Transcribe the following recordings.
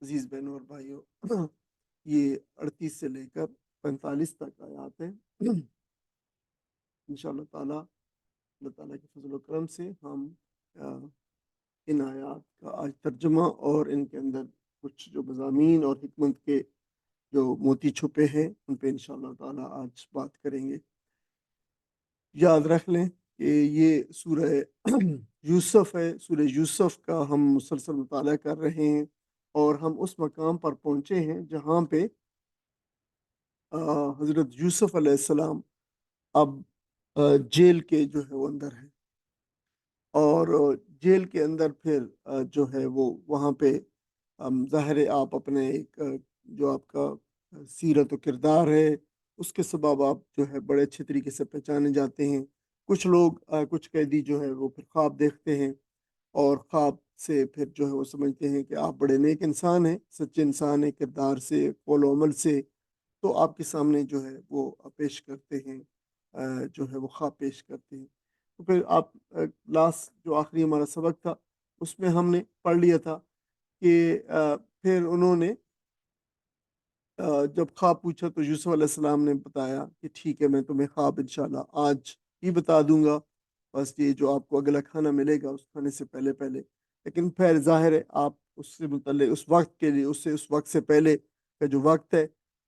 عزیز بہنوں اور بھائیوں، یہ 38 سے لے کر 45 تک آیات ہیں۔ انشاءاللہ تعالیٰ اللہ تعالیٰ کے فضل و کرم سے ہم ان آیات کا آج ترجمہ اور ان کے اندر کچھ جو مضامین اور حکمت کے جو موتی چھپے ہیں ان پہ انشاءاللہ تعالیٰ آج بات کریں گے۔ یاد رکھ لیں کہ یہ سورہ یوسف ہے، سورہ یوسف کا ہم مسلسل مطالعہ کر رہے ہیں، اور ہم اس مقام پر پہنچے ہیں جہاں پہ حضرت یوسف علیہ السلام اب جیل کے جو ہے وہ اندر ہے، اور جیل کے اندر پھر جو ہے وہ وہاں پہ ظاہر ہے آپ اپنے ایک جو آپ کا سیرت و کردار ہے اس کے سبب آپ جو ہے بڑے اچھے طریقے سے پہچانے جاتے ہیں۔ کچھ لوگ کچھ قیدی جو ہے وہ پھر خواب دیکھتے ہیں، اور خواب سے پھر جو ہے وہ سمجھتے ہیں کہ آپ بڑے نیک انسان ہیں، سچے انسان ہیں، کردار سے، قول و عمل سے، تو آپ کے سامنے جو ہے وہ پیش کرتے ہیں، جو ہے وہ خواب پیش کرتے ہیں۔ تو پھر آپ لاسٹ جو آخری ہمارا سبق تھا اس میں ہم نے پڑھ لیا تھا کہ پھر انہوں نے جب خواب پوچھا تو یوسف علیہ السلام نے بتایا کہ ٹھیک ہے، میں تمہیں خواب انشاءاللہ آج ہی بتا دوں گا، بس یہ جو آپ کو اگلا کھانا ملے گا اس کھانے سے پہلے پہلے۔ لیکن پھر ظاہر ہے آپ اس سے متعلق اس وقت کے لیے اس وقت سے پہلے کا جو وقت ہے،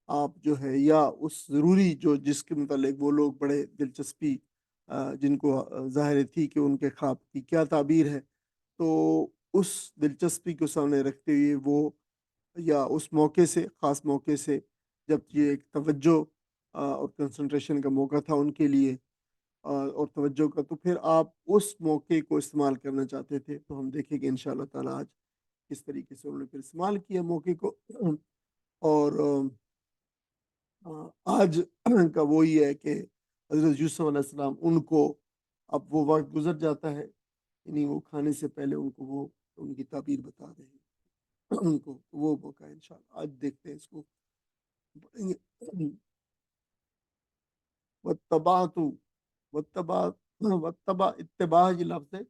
آپ جو ہے یا اس ضروری جو جس کے متعلق وہ لوگ بڑے دلچسپی جن کو ظاہر تھی کہ ان کے خواب کی کیا تعبیر ہے، تو اس دلچسپی کو سامنے رکھتے ہوئے وہ یا اس موقع سے، خاص موقع سے، جب یہ ایک توجہ اور کنسنٹریشن کا موقع تھا ان کے لیے، اور توجہ کا، تو پھر آپ اس موقع کو استعمال کرنا چاہتے تھے۔ تو ہم دیکھیں گے انشاءاللہ تعالیٰ آج کس طریقے سے انہوں نے پھر استعمال کیا موقع کو، اور آج کا وہی ہے کہ حضرت یوسف علیہ السلام ان کو اب وہ وقت گزر جاتا ہے، یعنی وہ کھانے سے پہلے ان کو وہ ان کی تعبیر بتا رہے ہیں ان کو وہ موقع ہے۔ انشاءاللہ آج دیکھتے ہیں اس کو پڑھیں گے۔ واتبعت واتبع اتباع یہ لفظ ہے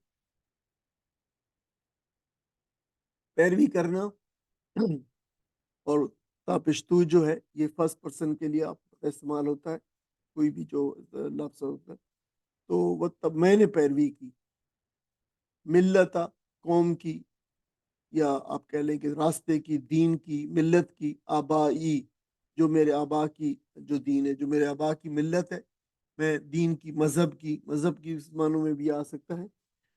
پیروی کرنا، اور تاپشتو جو ہے یہ فرسٹ پرسن کے لیے آپ استعمال ہوتا ہے، کوئی بھی جو لفظ ہوتا ہے، تو وہ تب میں نے پیروی کی، ملتا قوم کی، یا آپ کہہ لیں کہ راستے کی، دین کی، ملت کی، آبائی جو میرے آبا کی جو دین ہے، جو میرے آبا کی ملت ہے، میں دین کی، مذہب کی اس معنوں میں بھی آ سکتا ہے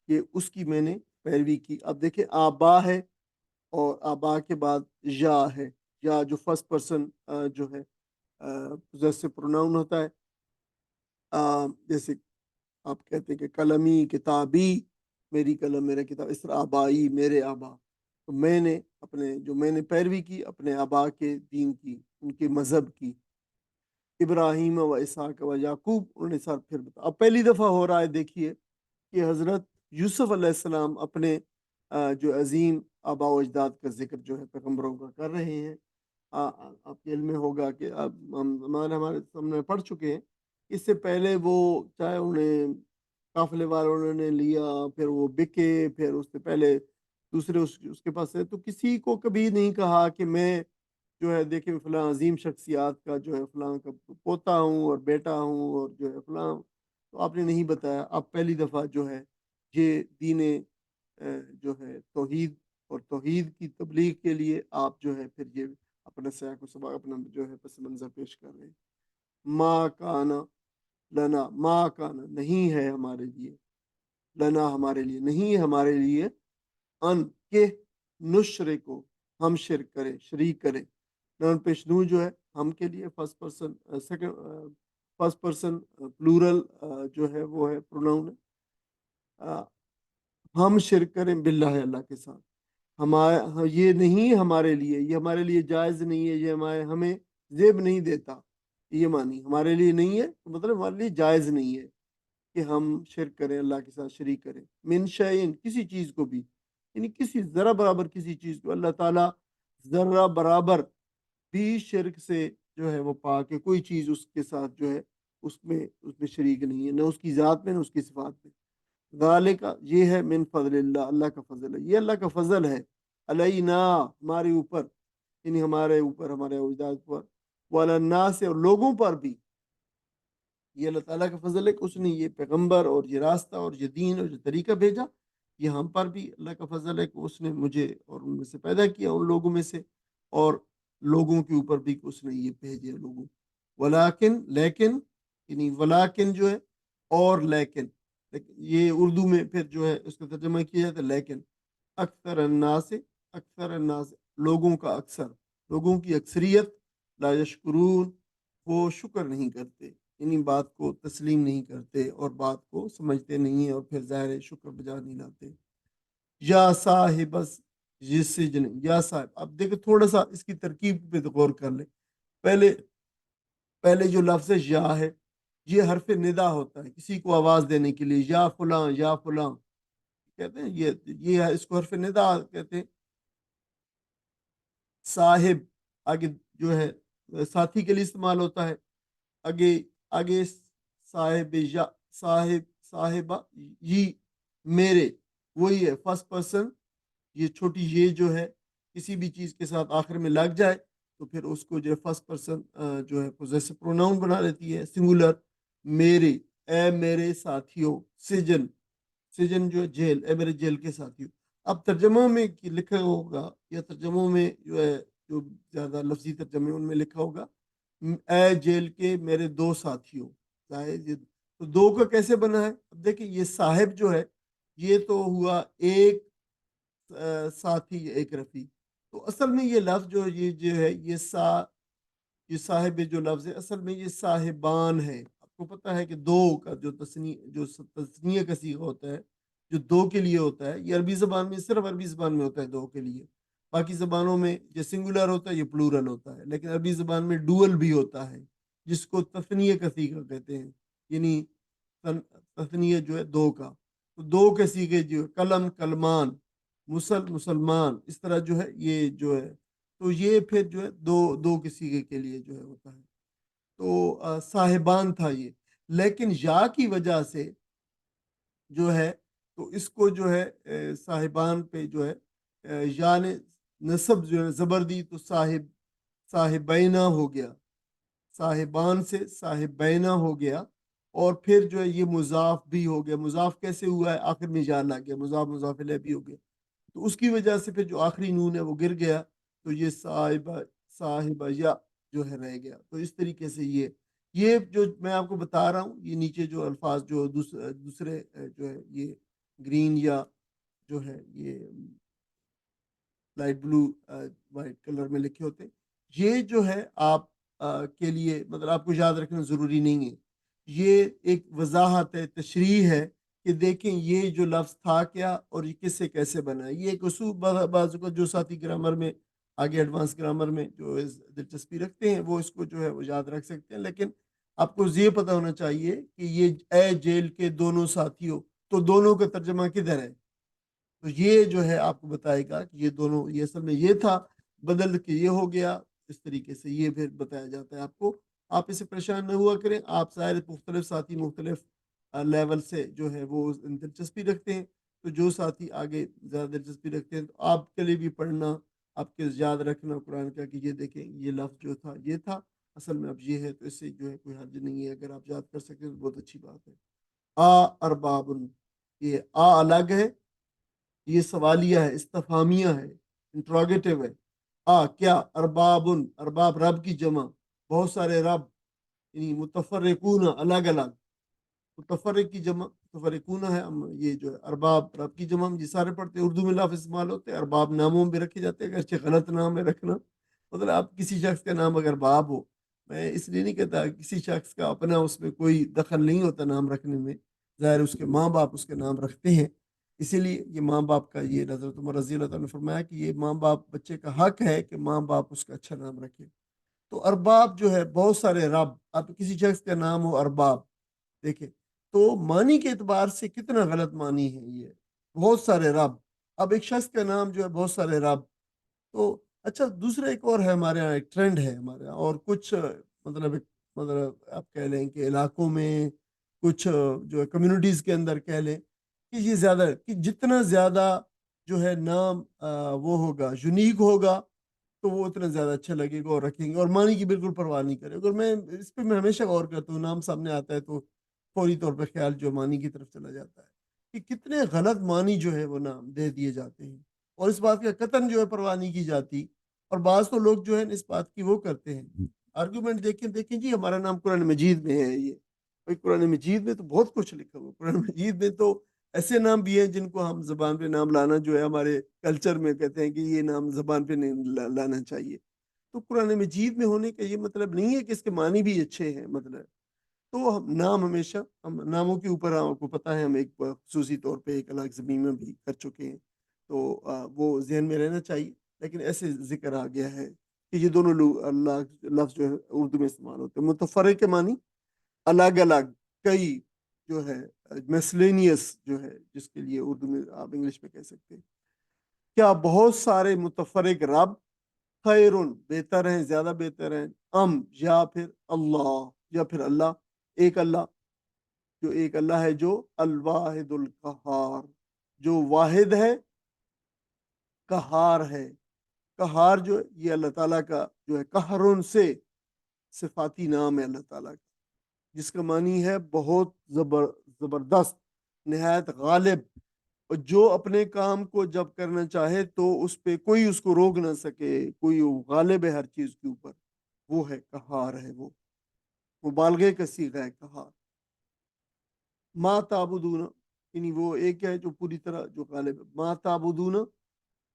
کہ اس کی میں نے پیروی کی۔ اب دیکھیں آبا ہے اور آبا کے بعد یا ہے، یا جو فرسٹ پرسن جو ہے پوزیسو پروناؤن ہوتا ہے، جیسے آپ کہتے ہیں کہ قلمی، کتابی، میری قلم میرا کتاب، اس طرح آبائی میرے آبا، تو میں نے میں نے پیروی کی اپنے آبا کے دین کی، ان کے مذہب کی، ابراہیم و اسحاق و یعقوب، انہوں نے ساتھ پھر بتا۔ اب پہلی دفعہ ہو رہا ہے دیکھیے کہ حضرت یوسف علیہ السلام اپنے جو عظیم آبا و اجداد کا ذکر جو ہے پیغمبروں کا کر رہے ہیں۔ آپ کے علم میں ہوگا کہ ہمارے سامنے پڑھ چکے ہیں، اس سے پہلے وہ چاہے انہیں قافلے والوں نے لیا، پھر وہ بکے، پھر اس سے پہلے دوسرے اس کے پاس ہے، تو کسی کو کبھی نہیں کہا کہ میں جو ہے دیکھیں فلاں عظیم شخصیات کا جو ہے فلاں کا پوتا ہوں اور بیٹا ہوں اور جو ہے فلاں، تو آپ نے نہیں بتایا۔ اب پہلی دفعہ جو ہے یہ دین جو ہے توحید اور توحید کی تبلیغ کے لیے آپ جو ہے پھر یہ اپنا سیاق و سباق، اپنا جو ہے پس منظر پیش کر رہے ہیں۔ ما کانا لنا، ما کانا نہیں ہے ہمارے لیے، لنا ہمارے لیے نہیں ہے، ہمارے لیے، ان کے نشرے کو ہم شرک کریں، شریک کریں، نان پیشنو جو ہے ہم کے لیے first person, second first person plural جو ہے وہ ہے پروناؤن ہے، ہم شرک کریں باللہ، اللہ کے ساتھ، ہمارا یہ نہیں ہمارے لیے، یہ ہمارے لیے جائز نہیں ہے، یہ ہمیں زیب نہیں دیتا، یہ مانی ہمارے لیے نہیں ہے، مطلب ہمارے لیے جائز نہیں ہے کہ ہم شرک کریں، اللہ کے ساتھ شریک کریں، من شیئن کسی چیز کو بھی، یعنی کسی ذرہ برابر کسی چیز کو، اللہ تعالیٰ ذرہ برابر بھی شرک سے جو ہے وہ پاک ہے، کوئی چیز اس کے ساتھ جو ہے اس میں شریک نہیں ہے، نہ اس کی ذات میں نہ اس کی صفات میں۔ ذالک یہ ہے من فضل اللہ، اللہ کا فضل ہے، یہ اللہ کا فضل ہے، علینا ہمارے اوپر، یعنی ہمارے اوپر، ہمارے اجداد پر، والناس، اور لوگوں پر بھی. یہ اللہ تعالیٰ کا فضل ہے کہ اس نے یہ پیغمبر اور یہ راستہ اور یہ دین اور جو طریقہ بھیجا. یہ ہم پر بھی اللہ کا فضل ہے کہ اس نے مجھے اور ان میں سے پیدا کیا، ان لوگوں میں سے، اور لوگوں کے اوپر بھی کہ اس نے یہ بھیجے لوگوں. ولیکن، لیکن، یعنی ولیکن جو ہے، اور لیکن یہ اردو میں پھر جو ہے اس کا ترجمہ کیا جاتا ہے لیکن. اکثر الناس، اکثر الناس، لوگوں کا اکثر، لوگوں کی اکثریت، لا یشکرون، وہ شکر نہیں کرتے، یعنی بات کو تسلیم نہیں کرتے اور بات کو سمجھتے نہیں ہیں، اور پھر ظاہر شکر بجا نہیں لاتے. یا صاحب السجن، یا صاحب. اب دیکھیں تھوڑا سا اس کی ترکیب پہ غور کر لیں. پہلے جو لفظ یا ہے، یہ حرف ندا ہوتا ہے کسی کو آواز دینے کے لیے. یا فلاں، یا فلاں کہتے ہیں، یہ اس کو حرف ندا کہتے ہیں. صاحب آگے جو ہے ساتھی کے لیے استعمال ہوتا ہے. آگے صاحب، یا صاحب، صاحبہ، یہ میرے، وہی ہے فرسٹ پرسن. یہ چھوٹی یہ جو ہے کسی بھی چیز کے ساتھ آخر میں لگ جائے تو پھر اس کو جو ہے فرسٹ پرسن جو ہے پوزیسو پروناؤن بنا لیتی ہے، سنگولر. میرے، اے میرے ساتھیوں. سجن، سجن جو ہے جیل، اے میرے جیل کے ساتھیوں. اب ترجموں میں لکھا ہوگا، یا ترجموں میں جو ہے جو زیادہ لفظی ترجمے ان میں لکھا ہوگا اے جیل کے میرے دو ساتھیوں. تو دو کا کیسے بنا ہے؟ اب دیکھیں یہ صاحب جو ہے یہ تو ہوا ایک ساتھی، ایک رفیق. تو اصل میں یہ لفظ جو ہے یہ صاحب جو لفظ ہے اصل میں یہ صاحبان ہے. آپ کو پتہ ہے کہ دو کا جو تثنیہ کا صیغہ ہوتا ہے، جو دو کے لیے ہوتا ہے، یہ عربی زبان میں، صرف عربی زبان میں ہوتا ہے دو کے لیے. باقی زبانوں میں یہ سنگولر ہوتا ہے، یہ پلورل ہوتا ہے. لیکن عربی زبان میں ڈوئل بھی ہوتا ہے، جس کو تثنیہ کا صیغہ کہتے ہیں، یعنی تثنیہ جو ہے دو کا. تو دو کے صیغے جو قلم، قلمان، مسلمان، اس طرح جو ہے یہ جو ہے. تو یہ پھر جو ہے دو کے صیغے کے لیے جو ہے ہوتا ہے. تو صاحبان تھا یہ. لیکن یا کی وجہ سے جو ہے تو اس کو جو ہے صاحبان پہ جو ہے یا نے نصب جو ہے زبر دی، تو صاحبینہ ہو گیا. صاحبان سے صاحبینہ ہو گیا. اور پھر جو ہے یہ مضاف بھی ہو گیا. مضاف کیسے ہوا ہے؟ آخر میں یا لگ گیا، مضاف مضاف الیہ بھی ہو گیا. تو اس کی وجہ سے پھر جو آخری نون ہے وہ گر گیا، تو یہ صاحبہ یا جو ہے رہ گیا. تو اس طریقے سے یہ جو میں آپ کو بتا رہا ہوں، یہ نیچے جو الفاظ جو دوسرے جو ہے یہ گرین یا جو ہے یہ لائٹ بلو وائٹ کلر میں لکھے ہوتے ہیں، یہ جو ہے آپ کے لیے مطلب آپ کو یاد رکھنا ضروری نہیں ہے. یہ ایک وضاحت ہے، تشریح ہے کہ دیکھیں یہ جو لفظ تھا کیا اور یہ کس سے کیسے بنا. یہ ایک اصول بعض کا جو ساتھی گرامر میں آگے ایڈوانس گرامر میں جو دلچسپی رکھتے ہیں وہ اس کو جو ہے وہ یاد رکھ سکتے ہیں. لیکن آپ کو یہ پتہ ہونا چاہیے کہ یہ اے جیل کے دونوں ساتھیوں، تو دونوں کا ترجمہ کدھر ہے؟ تو یہ جو ہے آپ کو بتائے گا کہ یہ دونوں، یہ اصل میں یہ تھا، بدل کے یہ ہو گیا. اس طریقے سے یہ پھر بتایا جاتا ہے آپ کو. آپ اسے پریشان نہ ہوا کریں. آپ سارے مختلف ساتھی مختلف لیول سے جو ہے وہ دلچسپی رکھتے ہیں. تو جو ساتھی آگے زیادہ دلچسپی رکھتے ہیں تو آپ کے لیے بھی پڑھنا، آپ کے یاد رکھنا قرآن کا کہ یہ دیکھیں یہ لفظ جو تھا یہ تھا، اصل میں اب یہ ہے. تو اس سے جو ہے کوئی حرج نہیں ہے، اگر آپ یاد کر سکتے ہیں تو بہت اچھی بات ہے. ارباب، یہ الگ ہے، یہ سوالیہ ہے، استفہامیہ ہے، انٹروگیٹو ہے. کیا؟ اربابن، ارباب رب کی جمع، بہت سارے رب، یعنی متفرقون الگ الگ. متفرق کی جمع متفرقون ہے. یہ جو ہے ارباب رب کی جمع، یہ سارے پڑھتے ہیں. اردو میں لفظ استعمال ہوتے ہیں، ارباب ناموں میں رکھے جاتے ہیں، اگرچہ غلط نام ہے رکھنا. مطلب آپ کسی شخص کا نام اگر باب ہو، میں اس لیے نہیں کہتا کسی شخص کا اپنا اس میں کوئی دخل نہیں ہوتا نام رکھنے میں، ظاہر اس کے ماں باپ اس کے نام رکھتے ہیں. اسی لیے یہ ماں باپ کا، یہ حضرت عمر رضی اللہ تعالیٰ نے فرمایا کہ یہ ماں باپ، بچے کا حق ہے کہ ماں باپ اس کا اچھا نام رکھے. تو ارباب جو ہے بہت سارے رب. اب کسی شخص کا نام ہو ارباب، دیکھیں تو معنی کے اعتبار سے کتنا غلط معنی ہے یہ، بہت سارے رب. اب ایک شخص کا نام جو ہے بہت سارے رب. تو اچھا دوسرا ایک اور ہے ہمارے یہاں، ایک ٹرینڈ ہے ہمارے یہاں، اور کچھ مطلب آپ کہہ لیں کہ علاقوں میں، کچھ جو ہے کمیونٹیز کے اندر کہہ لیں کہ یہ زیادہ، کہ جتنا زیادہ جو ہے نام وہ ہوگا، یونیک ہوگا، تو تو وہ اتنا زیادہ اچھا لگے گا اور رکھیں گے، اور معنی کی بالکل پرواہ نہیں کرے گا۔ اور میں اس پہ میں ہمیشہ غور کرتا ہوں، نام سامنے آتا ہے تو فوری طور پہ خیال جو معنی کی طرف چلا جاتا ہے کہ کتنے غلط معنی جو ہے وہ نام دے دیے جاتے ہیں، اور اس بات کا قطعاً جو ہے پرواہ نہیں کی جاتی۔ اور بعض تو لوگ جو ہے اس بات کی وہ کرتے ہیں آرگومنٹ، دیکھیں جی ہمارا نام قرآن مجید میں ہے، یہ بھائی قرآن مجید میں تو بہت کچھ لکھا ہوا، قرآن مجید میں تو ایسے نام بھی ہیں جن کو ہم زبان پہ نام لانا جو ہے ہمارے کلچر میں کہتے ہیں کہ یہ نام زبان پہ نہیں لانا چاہیے۔ تو قرآن مجید میں ہونے کا یہ مطلب نہیں ہے کہ اس کے معنی بھی اچھے ہیں، مطلب تو ہم نام ہمیشہ، ہم ناموں کے اوپر آپ کو پتہ ہے ہم ایک خصوصی طور پہ ایک الگ زمین میں بھی کر چکے ہیں، تو وہ ذہن میں رہنا چاہیے۔ لیکن ایسے ذکر آ گیا ہے کہ یہ دونوں اللہ لفظ جو ہے اردو میں استعمال ہوتے ہیں، متفرق کے معنی الگ الگ، کئی جو ہے میسلینیس جو ہے، جس کے لیے اردو میں آپ انگلش میں کہہ سکتے ہیں، کیا بہت سارے متفرق رب خیرن بہتر ہیں، زیادہ بہتر ہیں، یا پھر اللہ، یا پھر اللہ، ایک اللہ، جو ایک اللہ ہے، جو الواحد القہار، جو واحد ہے، قہار ہے۔ قہار جو ہے یہ اللہ تعالیٰ کا جو ہے قہرن سے صفاتی نام ہے اللہ تعالیٰ کا، جس کا معنی ہے بہت زبردست، نہایت غالب، اور جو اپنے کام کو جب کرنا چاہے تو اس پہ کوئی اس کو روک نہ سکے، کوئی غالب ہے ہر چیز کے اوپر، وہ ہے قہار ہے، وہ مبالغے کا صیغہ ہے قہار۔ ما تعبدون، یعنی وہ ایک ہے جو پوری طرح جو غالب ہے، ما تعبدون،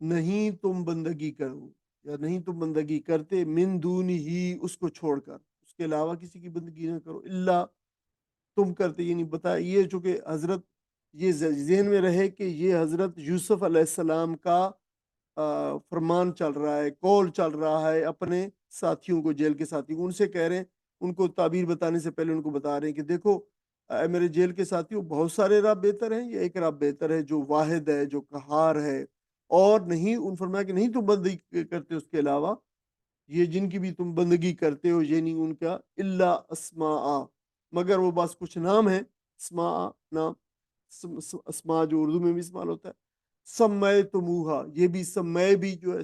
نہیں تم بندگی کرو یا نہیں تم بندگی کرتے، من دون ہی، اس کو چھوڑ کر، اس کے علاوہ کسی کی بندگی نہ کرو، اللہ تم کرتے، یعنی بتائیے چونکہ حضرت یہ ذہن میں رہے کہ یہ حضرت یوسف علیہ السلام کا فرمان چل رہا ہے، کول چل رہا ہے اپنے ساتھیوں کو، جیل کے ساتھیوں کو، ان سے کہہ رہے ہیں، ان کو تعبیر بتانے سے پہلے ان کو بتا رہے ہیں کہ دیکھو اے میرے جیل کے ساتھیوں، بہت سارے رب بہتر ہیں، یہ ایک رب بہتر ہے جو واحد ہے، جو قہار ہے، اور نہیں، ان فرمایا کہ نہیں تم بندگی کرتے اس کے علاوہ، یہ جن کی بھی تم بندگی کرتے ہو یہ نہیں ان کا، اللہ اسماء، مگر وہ بس کچھ نام ہے، اسماء نام، اسماء جو اردو میں بھی استعمال ہوتا ہے، سمیتموہا، یہ بھی سمے بھی جو ہے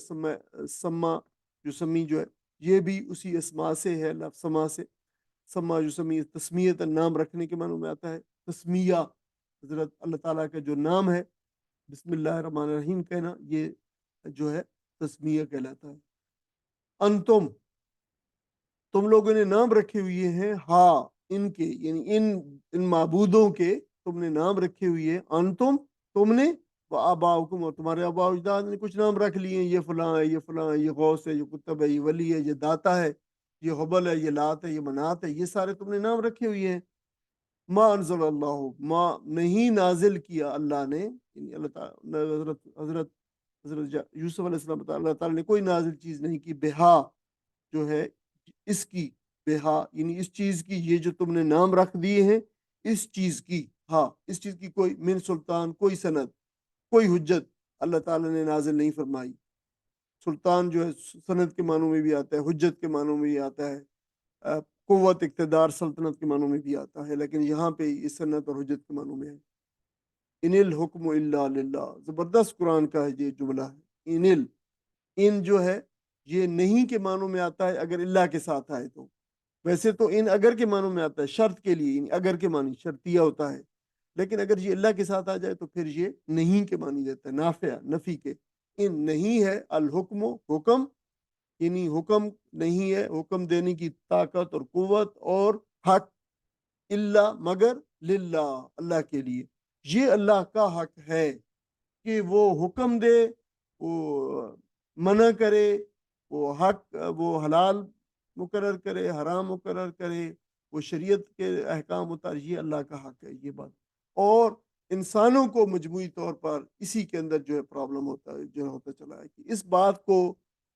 سما جو سمی جو ہے یہ بھی اسی اسماء سے ہے، لفظ سما سے، سما جو سمی تسمیت نام رکھنے کے معنی میں آتا ہے، تسمیہ حضرت اللہ تعالیٰ کا جو نام ہے بسم اللہ الرحمن الرحیم کہنا، یہ جو ہے تسمیہ کہلاتا ہے۔ تم لوگوں نے نام رکھے ہوئے ہیں، ہاں ان کے، یعنی ان معبودوں کے تم نے نام رکھے ہوئے ہیں، تم نے، آباؤکم، اور تمہارے آباء و اجداد نے کچھ نام رکھ لیے ہیں، یہ فلاں ہے، یہ فلاں ہے، یہ غوث ہے، یہ قطب ہے، یہ ولی ہے، یہ داتا ہے، یہ حبل ہے، یہ لات ہے، یہ منات ہے، یہ سارے تم نے نام رکھے ہوئے ہیں۔ ما انزل اللہ، ما نہیں نازل کیا اللہ نے، یعنی اللہ تعالیٰ حضرت یوسف علیہ السلام، اللہ تعالیٰ نے کوئی نازل چیز نہیں کی، بہا جو ہے اس کی، بہا یعنی اس چیز کی، یہ جو تم نے نام رکھ دیے ہیں اس چیز کی، ہاں اس چیز کی کوئی من سلطان، کوئی سند، کوئی حجت اللہ تعالیٰ نے نازل نہیں فرمائی۔ سلطان جو ہے سند کے معنوں میں بھی آتا ہے، حجت کے معنوں میں بھی آتا ہے، قوت، اقتدار، سلطنت کے معنوں میں بھی آتا ہے، لیکن یہاں پہ اس سنت اور حجت کے معنوں میں ہے۔ ان الحکم الا للہ، زبردست قرآن کا ہے یہ جملہ ہے، ان جو ہے یہ نہیں کے معنوں میں آتا ہے اگر اللہ کے ساتھ آئے تو، ویسے تو ان اگر کے معنوں میں آتا ہے شرط کے لیے، یعنی اگر کے معنی شرطیہ ہوتا ہے، لیکن اگر یہ اللہ کے ساتھ آ جائے تو پھر یہ نہیں کے معنی دیتا ہے، نافع، نفی کے۔ ان نہیں ہے الحکم، حکم، یعنی حکم نہیں ہے، حکم دینے کی طاقت اور قوت اور حق، اللہ مگر للہ، اللہ کے لیے، یہ اللہ کا حق ہے کہ وہ حکم دے، وہ منع کرے، وہ حق، وہ حلال مقرر کرے، حرام مقرر کرے، وہ شریعت کے احکام اتارے، یہ اللہ کا حق ہے، یہ بات۔ اور انسانوں کو مجموعی طور پر اسی کے اندر جو ہے پرابلم ہوتا ہے، جو ہوتا چلا ہے کہ اس بات کو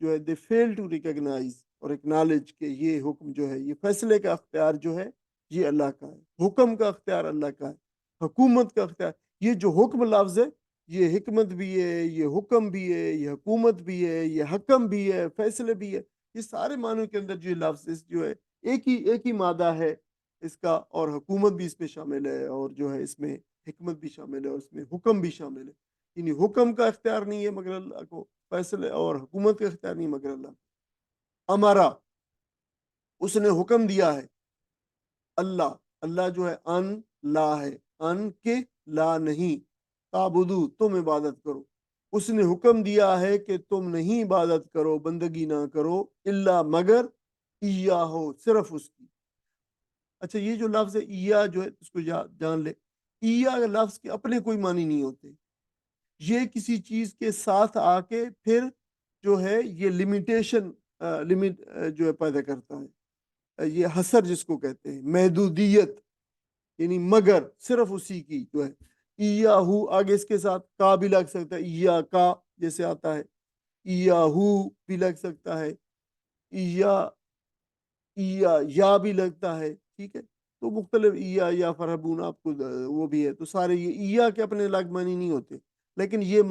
جو ہے دے فیل ٹو ریکگنائز اور اکنالج کہ یہ حکم جو ہے، یہ فیصلے کا اختیار جو ہے یہ اللہ کا ہے، حکم کا اختیار اللہ کا ہے، حکومت کا اختیار، یہ جو حکم لفظ ہے یہ حکمت بھی ہے، یہ حکم بھی ہے، یہ حکومت بھی ہے، یہ حکم بھی ہے، فیصلے بھی ہے، یہ سارے معنوں کے اندر جو لفظ جو ہے ایک ہی مادہ ہے اس کا، اور حکومت بھی اس میں شامل ہے، اور جو ہے اس میں حکمت بھی شامل ہے، اور اس میں حکم بھی شامل ہے، یعنی حکم کا اختیار نہیں ہے مگر اللہ کو، فیصلے اور حکومت کا اختیار نہیں مگر اللہ. امرا، اس نے حکم دیا ہے. اللہ، اللہ جو ہے ان لا ہے، ان کے لا نہیں. تعبدو، تم عبادت کرو. اس نے حکم دیا ہے کہ تم نہیں عبادت کرو، بندگی نہ کرو، اللہ مگر ایاہو، صرف اس کی. اچھا یہ جو لفظ ہے ایا جو ہے اس کو جان لے. ایا لفظ کے اپنے کوئی معنی نہیں ہوتے. یہ کسی چیز کے ساتھ آ کے پھر جو ہے یہ لمیٹیشن لمٹ جو ہے پیدا کرتا ہے. یہ حصر جس کو کہتے ہیں، محدودیت، یعنی مگر صرف اسی کی جو ہے. ایاہو آگے اس کے ساتھ کا بھی لگ سکتا ہے، ایا کا جیسے آتا ہے، ایاہو بھی لگ سکتا ہے، ایا یا بھی لگتا ہے. ٹھیک ہے، تو مختلف یا فرحبون آپ کو وہ بھی ہے. تو سارے یہ کے اپنے الگ معنی نہیں ہوتے، لیکن یہ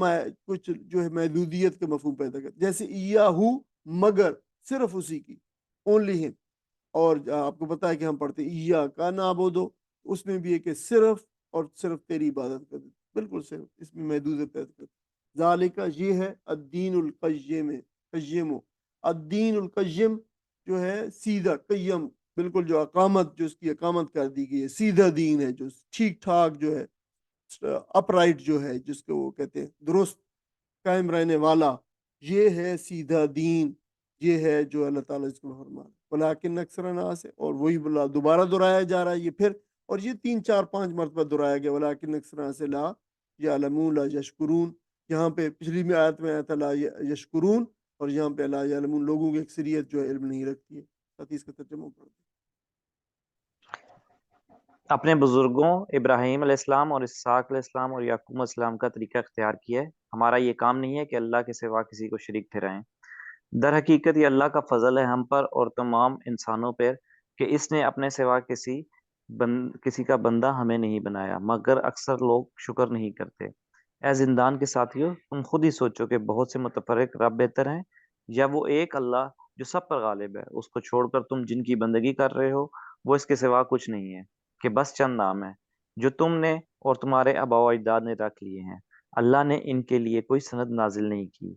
کچھ جو ہے محدودیت کے مفہوم پیدا کرتے، جیسے ایاہو مگر صرف اسی کی، اونلی ہم. اور آپ کو پتا ہے کہ ہم پڑھتے ایا کا نعبدو، اس میں بھی ہے کہ صرف اور صرف تیری عبادت کرتے، بالکل صرف، اس میں محدودیت پیدا کرتے. ذالکہ یہ ہے الدین القیم، قیم، الدین القیم جو ہے سیدھا، قیم بالکل، جو اقامت، جو اس کی اقامت کر دی گئی ہے، سیدھا دین ہے، جو ٹھیک ٹھاک جو ہے، اپ رائٹ جو ہے، جس کو وہ کہتے ہیں درست قائم رہنے والا، یہ ہے سیدھا دین. یہ ہے جو اللہ تعالیٰ اس کو فرما. ولیکن اکثر الناس ہے، اور وہی دوبارہ دہرایا جا رہا ہے یہ پھر، اور یہ 3 4 5 مرتبہ دہرایا گیا. ولیکن اکثر الناس لا یعلمون، لا یشکرون. یہاں پہ پچھلی میں آیت میں آیا تھا لا یشکرون، اور یہاں پہ لا یعلمون، لوگوں کی اکثریت جو ہے علم نہیں رکھتی ہے. حدیث کا ترجمہ پڑھ دیں. اپنے بزرگوں ابراہیم علیہ السلام اور اسحاق علیہ السلام اور یعقوب علیہ السلام کا طریقہ اختیار کیا ہے. ہمارا یہ کام نہیں ہے کہ اللہ کے سوا کسی کو شریک ٹھہرائیں. در حقیقت یہ اللہ کا فضل ہے ہم پر اور تمام انسانوں پر کہ اس نے اپنے سوا کسی کا بندہ ہمیں نہیں بنایا، مگر اکثر لوگ شکر نہیں کرتے. اے زندان کے ساتھیوں، تم خود ہی سوچو کہ بہت سے متفرق رب بہتر ہیں یا وہ ایک اللہ جو سب پر غالب ہے. اس کو چھوڑ کر تم جن کی بندگی کر رہے ہو وہ اس کے سوا کچھ نہیں ہے کہ بس چند نام ہے جو تم نے اور تمہارے آباء و اجداد نے رکھ لیے ہیں. اللہ نے ان کے لیے کوئی سند نازل نہیں کی.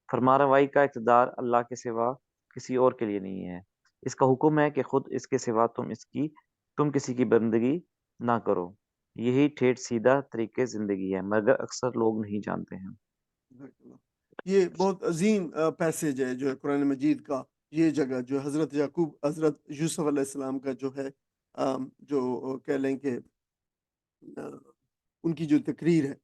فرمانروائی کا اقتدار اللہ کے سوا کسی اور کے لیے نہیں ہے. اس کا حکم ہے کہ خود اس کے سوا تم کسی کی بندگی نہ کرو. یہی ٹھیٹ سیدھا طریقے زندگی ہے، مگر اکثر لوگ نہیں جانتے ہیں. یہ بہت عظیم پیسیج ہے جو ہے قرآن مجید کا. یہ جگہ جو حضرت یعقوب، حضرت یوسف علیہ السلام کا جو ہے جو کہہ لیں کہ ان کی جو تقریر ہے،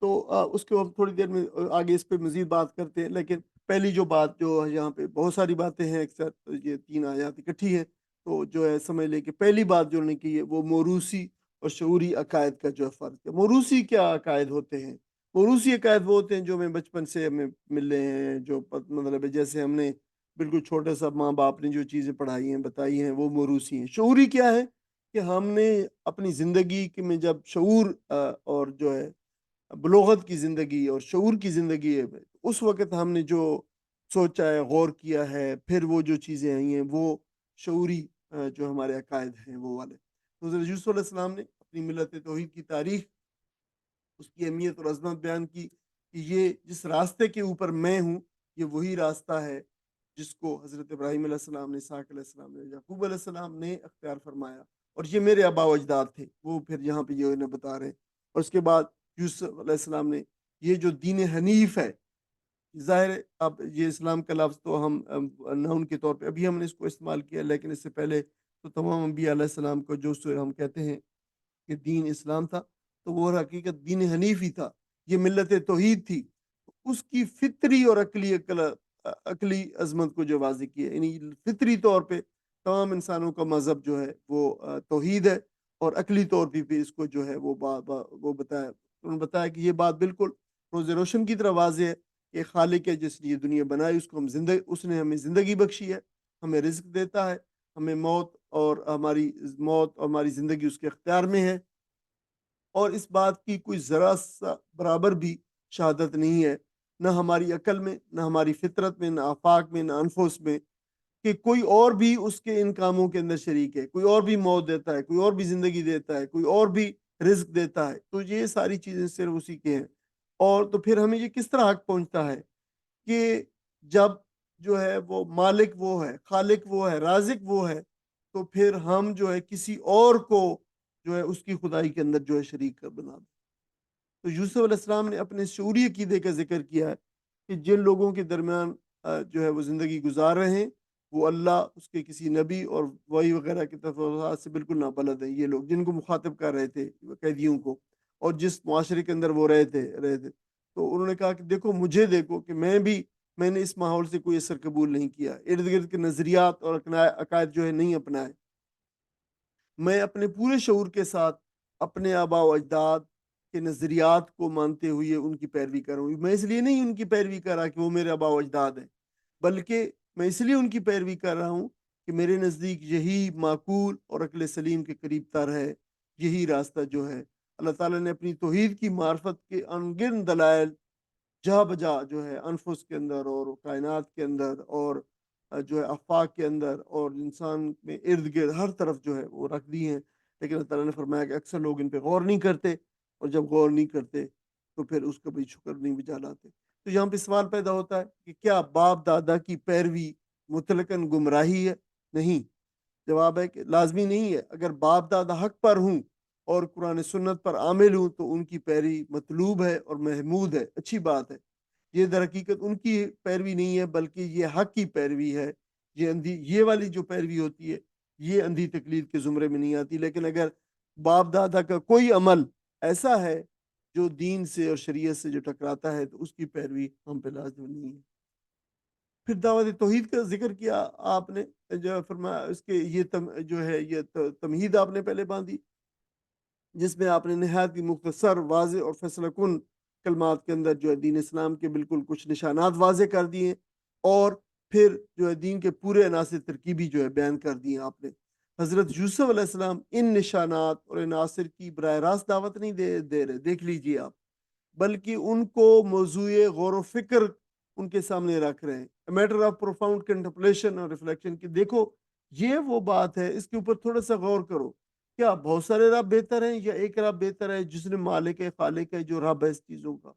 تو اس کے بعد تھوڑی دیر میں آگے اس پہ مزید بات کرتے ہیں. لیکن پہلی جو بات جو یہاں پہ بہت ساری باتیں ہیں، اکثر یہ 3 آیات اکٹھی ہیں، تو جو ہے سمجھ لیں کہ پہلی بات جو انہوں نے کی ہے وہ موروثی اور شعوری عقائد کا جو ہے فرق ہے. موروثی کیا عقائد ہوتے ہیں؟ موروثی عقائد وہ ہوتے ہیں جو ہمیں بچپن سے ہمیں ملے ہیں، جو مطلب جیسے ہم نے بالکل چھوٹے سا ماں باپ نے جو چیزیں پڑھائی ہیں، بتائی ہیں، وہ موروثی ہیں. شعوری کیا ہے کہ ہم نے اپنی زندگی میں جب شعور اور جو ہے بلوغت کی زندگی اور شعور کی زندگی ہے، اس وقت ہم نے جو سوچا ہے، غور کیا ہے، پھر وہ جو چیزیں آئی ہیں وہ شعوری جو ہمارے عقائد ہیں وہ والے. تو حضرت یوسف علیہ السلام نے اپنی ملت توحید کی تاریخ، اس کی اہمیت اور عظمت بیان کی کہ یہ جس راستے کے اوپر میں ہوں، یہ وہی راستہ ہے جس کو حضرت ابراہیم علیہ السلام نے، اسحاق علیہ السلام نے، یعقوب علیہ السلام نے اختیار فرمایا، اور یہ میرے آباء و اجداد تھے. وہ پھر یہاں پہ یہ انہیں بتا رہے ہیں. اور اس کے بعد یوسف علیہ السلام نے یہ جو دین حنیف ہے، ظاہر ہے اب یہ اسلام کا لفظ تو ہم نون کے طور پہ ابھی ہم نے اس کو استعمال کیا، لیکن اس سے پہلے تو تمام انبیاء علیہ السلام کو جو ہم کہتے ہیں کہ دین اسلام تھا، تو وہ حقیقت دین حنیف ہی تھا. یہ ملت توحید تھی. اس کی فطری اور عقلی عظمت کو جو واضح کیا، یعنی فطری طور پہ تمام انسانوں کا مذہب جو ہے وہ توحید ہے، اور عقلی طور پہ بھی اس کو جو ہے وہ بتایا. انہوں نے بتایا کہ یہ بات بالکل روز روشن کی طرح واضح ہے کہ خالق ہے جس نے یہ دنیا بنائی، اس نے ہمیں زندگی بخشی ہے، ہمیں رزق دیتا ہے، ہمیں موت اور ہماری زندگی اس کے اختیار میں ہے. اور اس بات کی کوئی ذرا سا برابر بھی شہادت نہیں ہے، نہ ہماری عقل میں، نہ ہماری فطرت میں، نہ آفاق میں، نہ انفس میں، کہ کوئی اور بھی اس کے ان کاموں کے اندر شریک ہے. کوئی اور بھی موت دیتا ہے، کوئی اور بھی زندگی دیتا ہے، کوئی اور بھی رزق دیتا ہے. تو یہ ساری چیزیں صرف اسی کے ہیں. اور تو پھر ہمیں یہ کس طرح حق پہنچتا ہے کہ جب جو ہے وہ مالک وہ ہے، خالق وہ ہے، رازق وہ ہے، تو پھر ہم جو ہے کسی اور کو جو ہے اس کی خدائی کے اندر جو ہے شریک کر بنا دیں۔ تو یوسف علیہ السلام نے اپنے شعوری عقیدے کا ذکر کیا ہے کہ جن لوگوں کے درمیان جو ہے وہ زندگی گزار رہے ہیں، وہ اللہ، اس کے کسی نبی اور وحی وغیرہ کی تفصیلات سے بالکل نابلد ہیں۔ یہ لوگ جن کو مخاطب کر رہے تھے قیدیوں کو، اور جس معاشرے کے اندر وہ رہے تھے، تو انہوں نے کہا کہ دیکھو مجھے، دیکھو کہ میں نے اس ماحول سے کوئی اثر قبول نہیں کیا، ارد گرد کے نظریات اور عقائد جو ہے نہیں اپنائے، میں اپنے پورے شعور کے ساتھ اپنے آباء و اجداد کے نظریات کو مانتے ہوئے ان کی پیروی کر رہا ہوں۔ میں اس لیے نہیں ان کی پیروی کر رہا کہ وہ میرے آباء و اجداد ہیں، بلکہ میں اس لیے ان کی پیروی کر رہا ہوں کہ میرے نزدیک یہی معقول اور عقل سلیم کے قریب تر ہے، یہی راستہ جو ہے اللہ تعالیٰ نے اپنی توحید کی معرفت کے انگن دلائل جہاں بجا جو ہے انفس کے اندر اور کائنات کے اندر اور جو ہے آفاق کے اندر اور انسان میں ارد گرد ہر طرف جو ہے وہ رکھ دی ہیں، لیکن اللہ تعالیٰ نے فرمایا کہ اکثر لوگ ان پہ غور نہیں کرتے، اور جب غور نہیں کرتے تو پھر اس کا بھی شکر نہیں بجا لاتے۔ تو یہاں پہ سوال پیدا ہوتا ہے کہ کیا باپ دادا کی پیروی مطلقاً گمراہی ہے؟ نہیں، جواب ہے کہ لازمی نہیں ہے۔ اگر باپ دادا حق پر ہوں اور قرآن سنت پر عامل ہوں تو ان کی پیروی مطلوب ہے اور محمود ہے، اچھی بات ہے۔ یہ در حقیقت ان کی پیروی نہیں ہے بلکہ یہ حق کی پیروی ہے۔ یہ والی جو پیروی ہوتی ہے یہ اندھی تقلید کے زمرے میں نہیں آتی، لیکن اگر باپ دادا کا کوئی عمل ایسا ہے جو دین سے اور شریعت سے جو ٹکراتا ہے تو اس کی پیروی ہم پہ لازم نہیں ہے۔ پھر دعوت توحید کا ذکر کیا آپ نے، جو فرمایا اس کے یہ جو ہے یہ تمہید آپ نے پہلے باندھی، جس میں آپ نے نہایت ہی مختصر، واضح اور فیصلہ کن کلمات کے اندر جو ہے دین اسلام کے بالکل کچھ نشانات واضح کر دیے، اور پھر جو ہے دین کے پورے عناصر ترکیبی جو ہے بیان کر دیے آپ نے۔ حضرت یوسف علیہ السلام ان نشانات اور عناصر کی براہ راست دعوت نہیں دے رہے، دیکھ لیجئے آپ، بلکہ ان کو موضوع غور و فکر ان کے سامنے رکھ رہے ہیں، میٹر آف پروفاؤنڈ کنٹمپلیشن اور ریفلیکشن کی۔ دیکھو یہ وہ بات ہے، اس کے اوپر تھوڑا سا غور کرو، کیا بہت سارے رب بہتر ہیں یا ایک رب بہتر ہے جس نے مالک ہے، خالق ہے، جو رب ہے اس چیزوں کا؟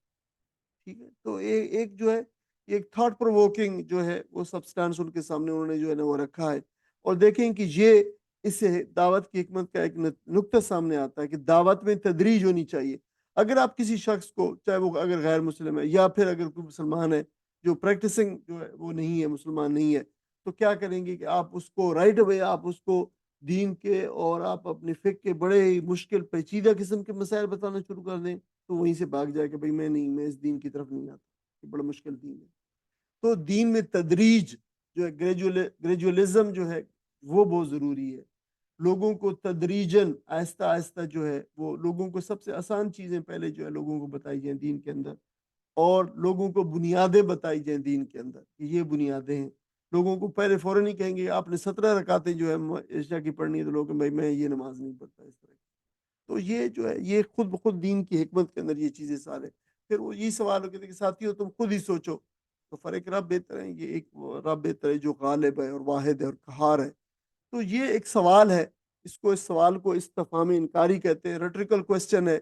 ٹھیک ہے، تو ایک جو ہے ایک تھاٹ پرووکنگ جو ہے وہ سبسٹانس ان کے سامنے انہوں نے جو ہے نا وہ رکھا ہے، اور دیکھیں کہ یہ اس سے دعوت کی حکمت کا ایک نقطہ سامنے آتا ہے کہ دعوت میں تدریج ہونی چاہیے۔ اگر آپ کسی شخص کو، چاہے وہ اگر غیر مسلم ہے یا پھر اگر کوئی مسلمان ہے جو پریکٹسنگ جو ہے وہ نہیں ہے، مسلمان نہیں ہے، تو کیا کریں گے کہ آپ اس کو رائٹ اوے آپ اس کو دین کے اور آپ اپنے فقہ کے بڑے ہی مشکل پیچیدہ قسم کے مسائل بتانا شروع کر دیں، تو وہیں سے بھاگ جائے کہ بھائی میں اس دین کی طرف نہیں آتا، یہ بڑا مشکل دین ہے۔ تو دین میں تدریج جو ہے، گریجولزم جو ہے وہ بہت ضروری ہے۔ لوگوں کو تدریجاً آہستہ آہستہ جو ہے وہ لوگوں کو سب سے آسان چیزیں پہلے جو ہے لوگوں کو بتائی جائیں دین کے اندر، اور لوگوں کو بنیادیں بتائی جائیں دین کے اندر کہ یہ بنیادیں ہیں۔ لوگوں کو پہلے فوراً ہی کہیں گے آپ نے 17 رکعتیں جو ہے عشاء کی پڑھنی ہے، تو لوگ بھائی میں یہ نماز نہیں پڑھتا اس طرح کی۔ تو یہ جو ہے یہ خود بخود دین کی حکمت کے اندر یہ چیزیں سارے، پھر وہ یہی سوال ہو کہ ساتھیو تم خود ہی سوچو، تو فرق رب بہتر ہے، یہ ایک رب بہتر ہے جو غالب ہے اور واحد ہے اور قہار ہے۔ تو یہ ایک سوال ہے، اس سوال کو استفہام انکاری کہتے ہیں، ریٹریکل کوسچن ہے،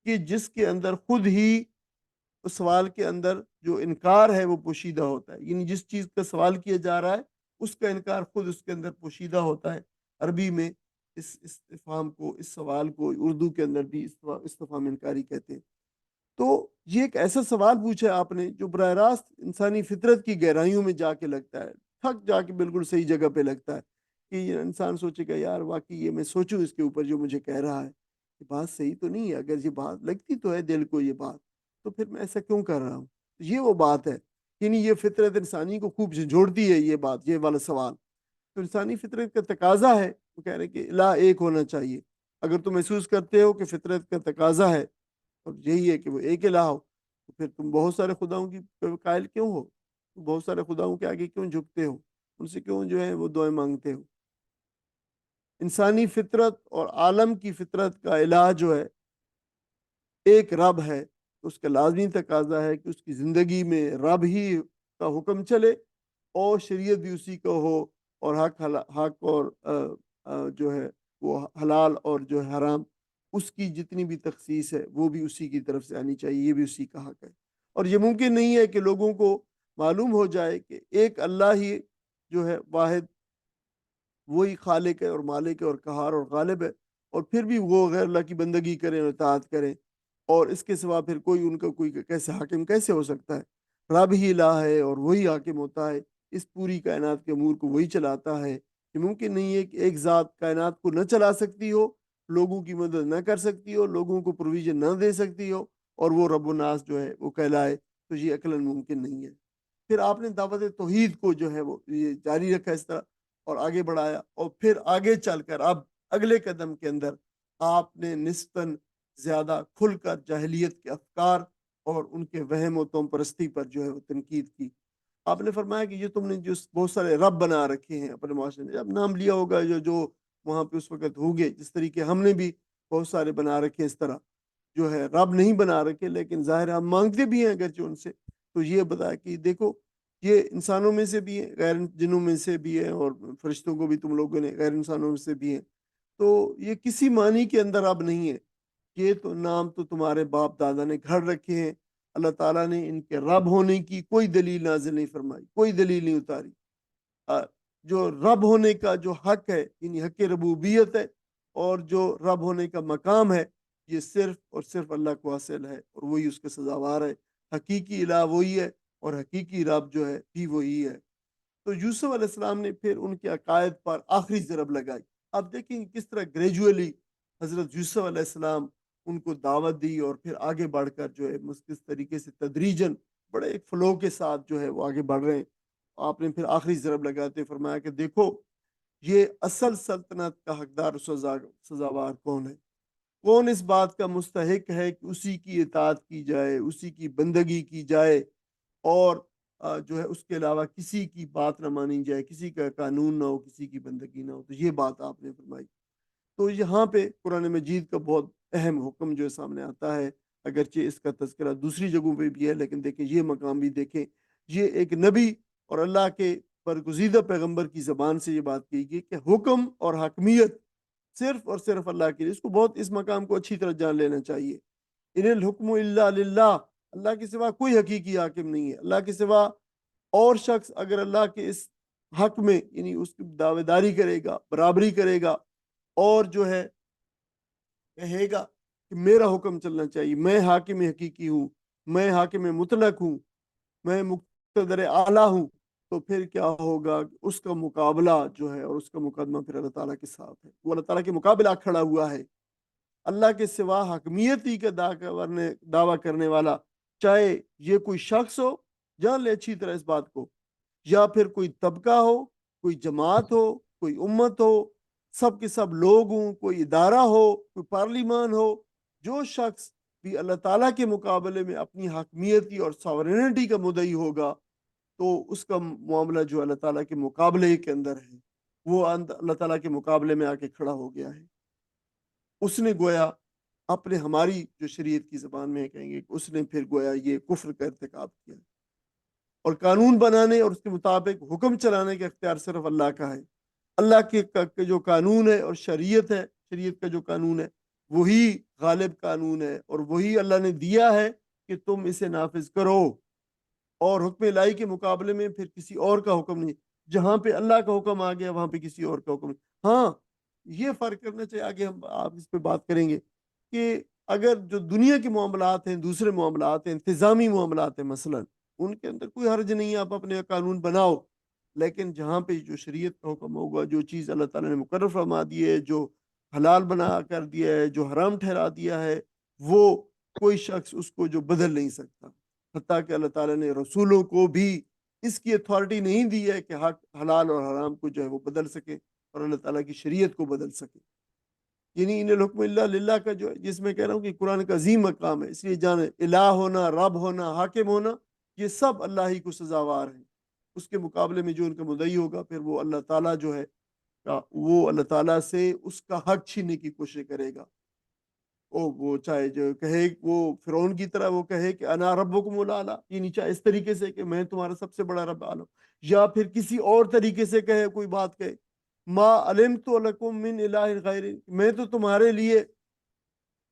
کہ جس کے اندر خود ہی اس سوال کے اندر جو انکار ہے وہ پوشیدہ ہوتا ہے، یعنی جس چیز کا سوال کیا جا رہا ہے اس کا انکار خود اس کے اندر پوشیدہ ہوتا ہے۔ عربی میں اس استفہام کو، اس سوال کو اردو کے اندر بھی استفہام انکاری کہتے ہیں۔ تو یہ ایک ایسا سوال پوچھا آپ نے جو براہ راست انسانی فطرت کی گہرائیوں میں جا کے لگتا ہے، تھک جا کے بالکل صحیح جگہ پہ لگتا ہے، کہ یہ انسان سوچے گا یار واقعی یہ میں سوچوں اس کے اوپر جو مجھے کہہ رہا ہے یہ بات صحیح تو نہیں ہے، اگر یہ بات لگتی تو ہے دل کو یہ بات، تو پھر میں ایسا کیوں کر رہا ہوں؟ یہ وہ بات ہے، یعنی یہ فطرت انسانی کو خوب جھنجھوڑتی ہے یہ بات، یہ والا سوال۔ تو انسانی فطرت کا تقاضا ہے، وہ کہہ رہے ہیں کہ الہ ایک ہونا چاہیے۔ اگر تم محسوس کرتے ہو کہ فطرت کا تقاضا ہے اور یہی ہے کہ وہ ایک الہ ہو، تو پھر تم بہت سارے خداؤں کی قائل کیوں ہو؟ بہت سارے خداؤں کے آگے کیوں جھکتے ہو؟ ان سے کیوں جو ہے وہ دعائیں مانگتے ہو؟ انسانی فطرت اور عالم کی فطرت کا الہ جو ہے ایک رب ہے، تو اس کا لازمی تقاضا ہے کہ اس کی زندگی میں رب ہی کا حکم چلے اور شریعت بھی اسی کا ہو، اور حق اور جو ہے وہ حلال اور جو ہے حرام، اس کی جتنی بھی تخصیص ہے وہ بھی اسی کی طرف سے آنی چاہیے، یہ بھی اسی کا حق ہے۔ اور یہ ممکن نہیں ہے کہ لوگوں کو معلوم ہو جائے کہ ایک اللہ ہی جو ہے واحد، وہی خالق ہے اور مالک ہے اور قہار اور غالب ہے، اور پھر بھی وہ غیر اللہ کی بندگی کریں اور اطاعت کریں، اور اس کے سوا پھر کوئی ان کا کوئی کیسے حاکم کیسے ہو سکتا ہے؟ رب ہی الہ ہے اور وہی حاکم ہوتا ہے، اس پوری کائنات کے امور کو وہی چلاتا ہے، کہ ممکن نہیں ہے کہ ایک ذات کائنات کو نہ چلا سکتی ہو، لوگوں کی مدد نہ کر سکتی ہو، لوگوں کو پروویژن نہ دے سکتی ہو، اور وہ رب الناس جو ہے وہ کہلائے، تو یہ عقلاً ممکن نہیں ہے۔ پھر آپ نے دعوت توحید کو جو ہے وہ یہ جاری رکھا اس طرح، اور آگے بڑھایا، اور پھر آگے چل کر اب اگلے قدم کے اندر آپ نے نسبتاً زیادہ کھل کر جاہلیت کے افکار اور ان کے وہم و توم پرستی پر جو ہے وہ تنقید کی۔ آپ نے فرمایا کہ یہ تم نے جو بہت سارے رب بنا رکھے ہیں اپنے معاشرے میں، اب نام لیا ہوگا جو وہاں پہ اس وقت ہوگے، جس طریقے ہم نے بھی بہت سارے بنا رکھے اس طرح جو ہے رب نہیں بنا رکھے، لیکن ظاہر ہم مانگتے بھی ہیں اگرچہ ان سے۔ تو یہ بتایا کہ دیکھو یہ انسانوں میں سے بھی ہے، غیر جنوں میں سے بھی ہے، اور فرشتوں کو بھی تم لوگوں نے غیر انسانوں میں سے بھی ہیں، تو یہ کسی معنی کے اندر اب نہیں ہے، یہ تو نام تو تمہارے باپ دادا نے گھڑ رکھے ہیں، اللہ تعالیٰ نے ان کے رب ہونے کی کوئی دلیل نازل نہیں فرمائی، کوئی دلیل نہیں اتاری۔ جو رب ہونے کا جو حق ہے، یعنی حق ربوبیت ہے، اور جو رب ہونے کا مقام ہے، یہ صرف اور صرف اللہ کو حاصل ہے، اور وہی اس کے سزاوار ہے۔ حقیقی الہ وہی ہے، اور حقیقی رب جو ہے بھی وہی ہے۔ تو یوسف علیہ السلام نے پھر ان کے عقائد پر آخری ضرب لگائی۔ اب دیکھیں کس طرح گریجولی حضرت یوسف علیہ السلام ان کو دعوت دی، اور پھر آگے بڑھ کر جو ہے کس طریقے سے تدریجاً بڑے ایک فلو کے ساتھ جو ہے وہ آگے بڑھ رہے ہیں۔ آپ نے پھر آخری ضرب لگاتے فرمایا کہ دیکھو یہ اصل سلطنت کا حقدار سزاوار کون ہے، کون اس بات کا مستحق ہے کہ اسی کی اطاعت کی جائے، اسی کی بندگی کی جائے، اور جو ہے اس کے علاوہ کسی کی بات نہ مانی جائے، کسی کا قانون نہ ہو، کسی کی بندگی نہ ہو۔ تو یہ بات آپ نے فرمائی۔ تو یہاں پہ قرآن مجید کا بہت اہم حکم جو ہے سامنے آتا ہے، اگرچہ اس کا تذکرہ دوسری جگہوں پہ بھی ہے، لیکن دیکھیں یہ مقام بھی دیکھیں، یہ ایک نبی اور اللہ کے برگزیدہ پیغمبر کی زبان سے یہ بات کی گئی کہ حکم اور حاکمیت صرف اور صرف اللہ کے لیے۔ اس کو بہت اس مقام کو اچھی طرح جان لینا چاہیے۔ ان الحکم الا للہ، اللہ کے سوا کوئی حقیقی حاکم نہیں ہے، اللہ کے سوا اور شخص اگر اللہ کے اس حق میں یعنی اس کی دعوے داری کرے گا، برابری کرے گا، اور جو ہے کہے گا کہ میرا حکم چلنا چاہیے، میں حاکم حقیقی ہوں، میں حاکم مطلق ہوں، میں مقتدر اعلیٰ ہوں، تو پھر کیا ہوگا؟ اس کا مقابلہ جو ہے اور اس کا مقدمہ پھر اللہ تعالیٰ کے ساتھ ہے، وہ اللہ تعالیٰ کے مقابلہ کھڑا ہوا ہے۔ اللہ کے سوا حکمیت ہی کا دعویٰ کرنے والا، چاہے یہ کوئی شخص ہو، جان لے اچھی طرح اس بات کو، یا پھر کوئی طبقہ ہو، کوئی جماعت ہو، کوئی امت ہو، سب کے سب لوگ ہوں، کوئی ادارہ ہو، کوئی پارلیمان ہو، جو شخص بھی اللہ تعالیٰ کے مقابلے میں اپنی حکمیتی اور ساورینٹی کا مدعی ہوگا، تو اس کا معاملہ جو اللہ تعالیٰ کے مقابلے کے اندر ہے، وہ اللہ تعالیٰ کے مقابلے میں آ کے کھڑا ہو گیا ہے۔ اس نے گویا اپنے ہماری جو شریعت کی زبان میں کہیں گے، اس نے پھر گویا یہ کفر کا ارتکاب کیا، اور قانون بنانے اور اس کے مطابق حکم چلانے کا اختیار صرف اللہ کا ہے۔ اللہ کے جو قانون ہے اور شریعت ہے، شریعت کا جو قانون ہے وہی غالب قانون ہے، اور وہی اللہ نے دیا ہے کہ تم اسے نافذ کرو، اور حکم الہی کے مقابلے میں پھر کسی اور کا حکم نہیں۔ جہاں پہ اللہ کا حکم آ گیا وہاں پہ کسی اور کا حکم نہیں۔ ہاں یہ فرق کرنا چاہیے، آگے ہم آپ اس پہ بات کریں گے کہ اگر جو دنیا کے معاملات ہیں، دوسرے معاملات ہیں، انتظامی معاملات ہیں مثلا، ان کے اندر کوئی حرج نہیں ہے، آپ اپنے قانون بناؤ، لیکن جہاں پہ جو شریعت کا حکم ہوگا، جو چیز اللہ تعالیٰ نے مقرر فرما دی ہے، جو حلال بنا کر دیا ہے، جو حرام ٹھہرا دیا ہے، وہ کوئی شخص اس کو جو بدل نہیں سکتا، حتیٰ کہ اللہ تعالیٰ نے رسولوں کو بھی اس کی اتھارٹی نہیں دی ہے کہ حق حلال اور حرام کو جو ہے وہ بدل سکے، اور اللہ تعالیٰ کی شریعت کو بدل سکے۔ یعنی ان الحکم اللہ للہ کا جو جس میں کہہ رہا ہوں کہ قرآن کا عظیم مقام ہے، اس لیے جانے الہ ہونا، رب ہونا، حاکم ہونا، یہ سب اللہ ہی کو سزاوار ہیں۔ اس کے مقابلے میں جو ان کا مدعی ہوگا، پھر وہ اللہ تعالیٰ جو ہے وہ اللہ تعالیٰ سے اس کا حق چھیننے کی کوشش کرے گا۔ وہ چاہے جو کہے، وہ فرعون کی طرح وہ کہے کہ انا ربکم الاعلی، یعنی چاہے اس طریقے سے کہ میں تمہارا سب سے بڑا رب عالم، یا پھر کسی اور طریقے سے کہے، کوئی بات کہے ما علمت لکم من الہ غیر، میں تو تمہارے لیے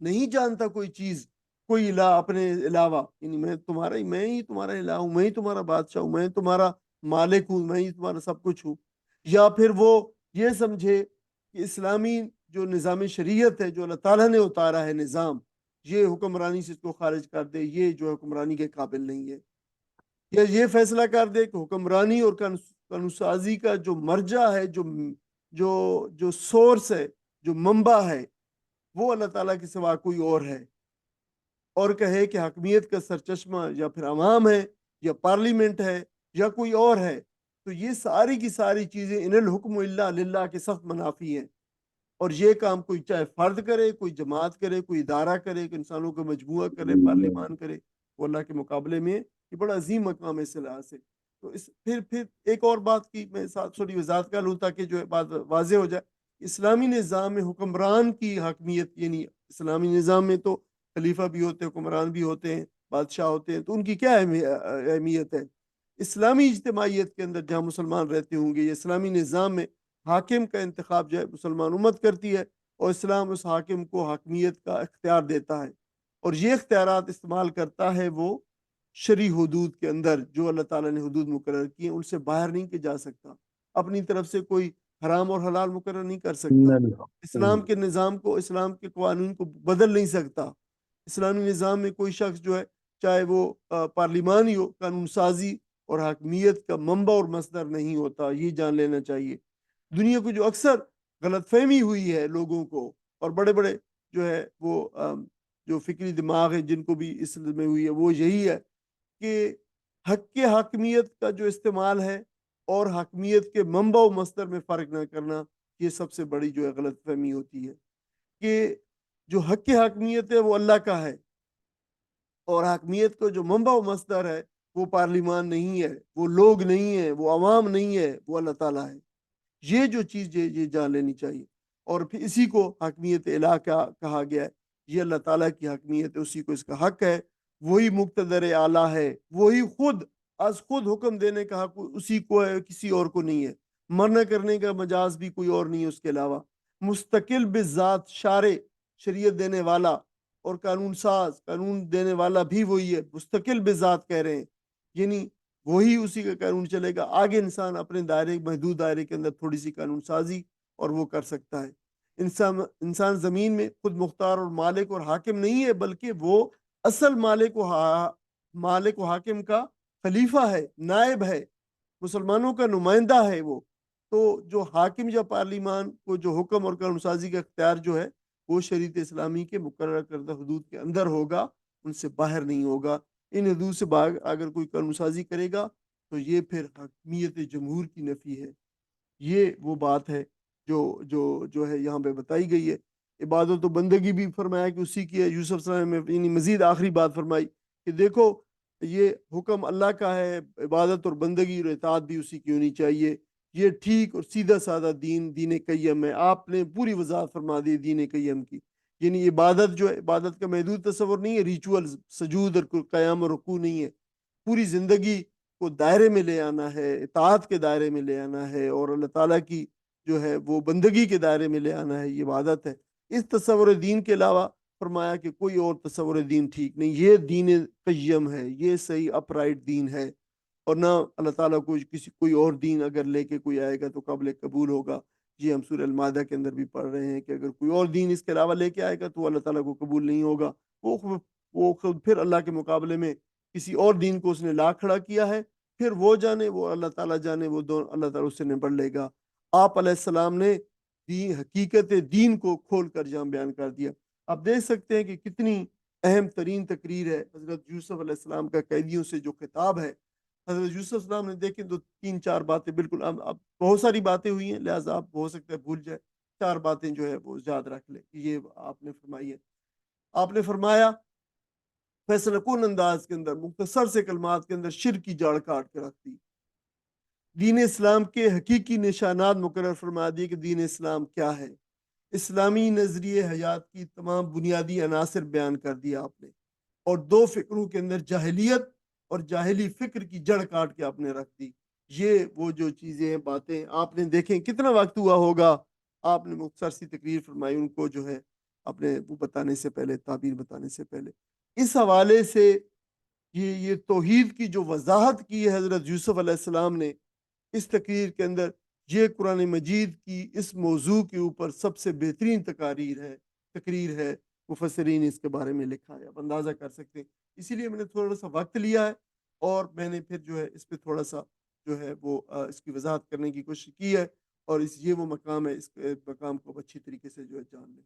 نہیں جانتا کوئی چیز، کوئی الہ اپنے علاوہ، یعنی میں ہی تمہارا الہ ہوں، میں ہی تمہارا بادشاہ ہوں، میں تمہارا مالک ہوں، میں ہی تمہارا سب کچھ ہوں، یا پھر وہ یہ سمجھے کہ اسلامی جو نظام شریعت ہے جو اللہ تعالیٰ نے اتارا ہے نظام، یہ حکمرانی سے اس کو خارج کر دے، یہ جو حکمرانی کے قابل نہیں ہے، یا یہ فیصلہ کر دے کہ حکمرانی اور قانون سازی کا جو مرجع ہے، جو سورس ہے، جو منبع ہے، وہ اللہ تعالیٰ کے سوا کوئی اور ہے، اور کہے کہ حکمیت کا سرچشمہ یا پھر عوام ہے یا پارلیمنٹ ہے یا کوئی اور ہے، تو یہ ساری کی ساری چیزیں ان الحکم الا للہ کے سخت منافی ہیں۔ اور یہ کام کوئی چاہے فرد کرے، کوئی جماعت کرے، کوئی ادارہ کرے، کہ انسانوں کا مجموعہ کرے، پارلیمان کرے، وہ اللہ کے مقابلے میں یہ بڑا عظیم مقام ہے اس لحاظ سے۔ تو پھر ایک اور بات کی میں ساتھ تھوڑی وضاحت کر لوں تاکہ جو ہے بات واضح ہو جائے۔ اسلامی نظام میں حکمران کی حاکمیت، یعنی اسلامی نظام میں تو خلیفہ بھی ہوتے ہیں، حکمران بھی ہوتے ہیں، بادشاہ ہوتے ہیں، تو ان کی کیا اہمیت ہے؟ اسلامی اجتماعیت کے اندر جہاں مسلمان رہتے ہوں گے، یہ اسلامی نظام میں حاکم کا انتخاب جو ہے مسلمان امت کرتی ہے، اور اسلام اس حاکم کو حاکمیت کا اختیار دیتا ہے، اور یہ اختیارات استعمال کرتا ہے وہ شرعی حدود کے اندر، جو اللہ تعالیٰ نے حدود مقرر کی ہیں، ان سے باہر نہیں کہ جا سکتا، اپنی طرف سے کوئی حرام اور حلال مقرر نہیں کر سکتا، اسلام کے نظام کو، اسلام کے قوانین کو بدل نہیں سکتا۔ اسلامی نظام میں کوئی شخص جو ہے، چاہے وہ پارلیمان ہی ہو، قانون سازی اور حاکمیت کا منبع اور مصدر نہیں ہوتا، یہ جان لینا چاہیے۔ دنیا کو جو اکثر غلط فہمی ہوئی ہے لوگوں کو، اور بڑے بڑے جو ہے وہ جو فکری دماغ ہے جن کو بھی اس میں ہوئی ہے، وہ یہی ہے کہ حق کے حاکمیت کا جو استعمال ہے اور حاکمیت کے منبع و مصدر میں فرق نہ کرنا، یہ سب سے بڑی جو ہے غلط فہمی ہوتی ہے، کہ جو حق کی حاکمیت ہے وہ اللہ کا ہے، اور حاکمیت کا جو منبع و مصدر ہے وہ پارلیمان نہیں ہے، وہ لوگ نہیں ہے، وہ عوام نہیں ہے، وہ اللہ تعالیٰ ہے۔ یہ جو چیز یہ جان لینی چاہیے، اور پھر اسی کو حاکمیت الہ کا کہا گیا ہے، یہ اللہ تعالیٰ کی حاکمیت ہے، اسی کو اس کا حق ہے، وہی مقتدر اعلیٰ ہے، وہی خود از خود حکم دینے کا حق اسی کو ہے، کسی اور کو نہیں ہے، منع کرنے کا مجاز بھی کوئی اور نہیں ہے اس کے علاوہ، مستقل بذات شارع، شریعت دینے والا اور قانون ساز، قانون دینے والا بھی وہی ہے، مستقل بذات کہہ رہے ہیں، یعنی وہی اسی کا قانون چلے گا، آگے انسان اپنے دائرے، محدود دائرے کے اندر تھوڑی سی قانون سازی اور وہ کر سکتا ہے۔ انسان زمین میں خود مختار اور مالک اور حاکم نہیں ہے، بلکہ وہ اصل مالک و حاکم کا خلیفہ ہے، نائب ہے، مسلمانوں کا نمائندہ ہے وہ۔ تو جو حاکم یا پارلیمان کو جو حکم اور قانون سازی کا اختیار جو ہے، وہ شریعت اسلامی کے مقررہ کردہ حدود کے اندر ہوگا، ان سے باہر نہیں ہوگا۔ ان حدود سے باہر اگر کوئی قانون سازی کرے گا تو یہ پھر حکمیت جمہور کی نفی ہے۔ یہ وہ بات ہے جو ہے یہاں پہ بتائی گئی ہے۔ عبادت و بندگی بھی فرمایا کہ اسی کی ہے۔ یوسف علیہ السلام میں یعنی مزید آخری بات فرمائی کہ دیکھو یہ حکم اللہ کا ہے، عبادت اور بندگی اور اطاعت بھی اسی کی ہونی چاہیے، یہ ٹھیک اور سیدھا سادہ دین قیم ہے۔ آپ نے پوری وضاحت فرما دی دین قیم کی، یعنی عبادت جو ہے، عبادت کا محدود تصور نہیں ہے، ریچول سجود اور قیام اور رکوع نہیں ہے، پوری زندگی کو دائرے میں لے آنا ہے، اطاعت کے دائرے میں لے آنا ہے، اور اللہ تعالیٰ کی جو ہے وہ بندگی کے دائرے میں لے آنا ہے، یہ عبادت ہے۔ اس تصور دین کے علاوہ فرمایا کہ کوئی اور تصور دین ٹھیک نہیں، یہ دین قیم ہے، یہ صحیح اپ رائٹ دین ہے، اور نہ اللہ تعالیٰ کو کوئی اور دین اگر لے کے کوئی آئے گا تو قابل قبول ہوگا۔ جی ہم سورہ المائدہ کے اندر بھی پڑھ رہے ہیں کہ اگر کوئی اور دین اس کے علاوہ لے کے آئے گا تو اللہ تعالیٰ کو قبول نہیں ہوگا، وہ خود پھر اللہ کے مقابلے میں کسی اور دین کو اس نے لا کھڑا کیا ہے، پھر وہ جانے، وہ اللہ تعالیٰ جانے، وہ اللہ تعالیٰ اس سے نبڑ لے گا۔ آپ علیہ السلام نے حقیقت دین کو کھول کر جہاں بیان کر دیا۔ آپ دیکھ سکتے ہیں کہ کتنی اہم ترین تقریر ہے حضرت یوسف علیہ السلام کا قیدیوں سے جو خطاب ہے۔ حضرت یوسف علیہ السلام نے دیکھیں تو 3-4 باتیں بالکل، اب بہت ساری باتیں ہوئی ہیں لہٰذا آپ ہو سکتا ہے بھول جائے، 4 باتیں جو ہے وہ یاد رکھ لیں کہ یہ آپ نے فرمائی ہے۔ آپ نے فرمایا فیصلہ کن انداز کے اندر، مختصر سے کلمات کے اندر شرک کی جڑ کاٹ کے رکھ دی، دین اسلام کے حقیقی نشانات مقرر فرما دیے کہ دین اسلام کیا ہے، اسلامی نظریے حیات کی تمام بنیادی عناصر بیان کر دیا آپ نے، اور 2 فکروں کے اندر جاہلیت اور جاہلی فکر کی جڑ کاٹ کے آپ نے رکھ دی۔ یہ وہ جو چیزیں ہیں، باتیں آپ نے دیکھیں کتنا وقت ہوا ہوگا، آپ نے مختصر سی تقریر فرمائی ان کو جو ہے اپنے وہ بتانے سے پہلے، تعبیر بتانے سے پہلے۔ اس حوالے سے یہ توحید کی جو وضاحت کی ہے حضرت یوسف علیہ السلام نے اس تقریر کے اندر، یہ قرآن مجید کی اس موضوع کے اوپر سب سے بہترین تقریر ہے۔ مفسرین اس کے بارے میں لکھا ہے، آپ اندازہ کر سکتے ہیں۔ اسی لیے میں نے تھوڑا سا وقت لیا ہے اور میں نے پھر جو ہے اس پہ تھوڑا سا جو ہے وہ اس کی وضاحت کرنے کی کوشش کی ہے، اور یہ وہ مقام ہے، اس مقام کو اچھی طریقے سے جو ہے جان لیں۔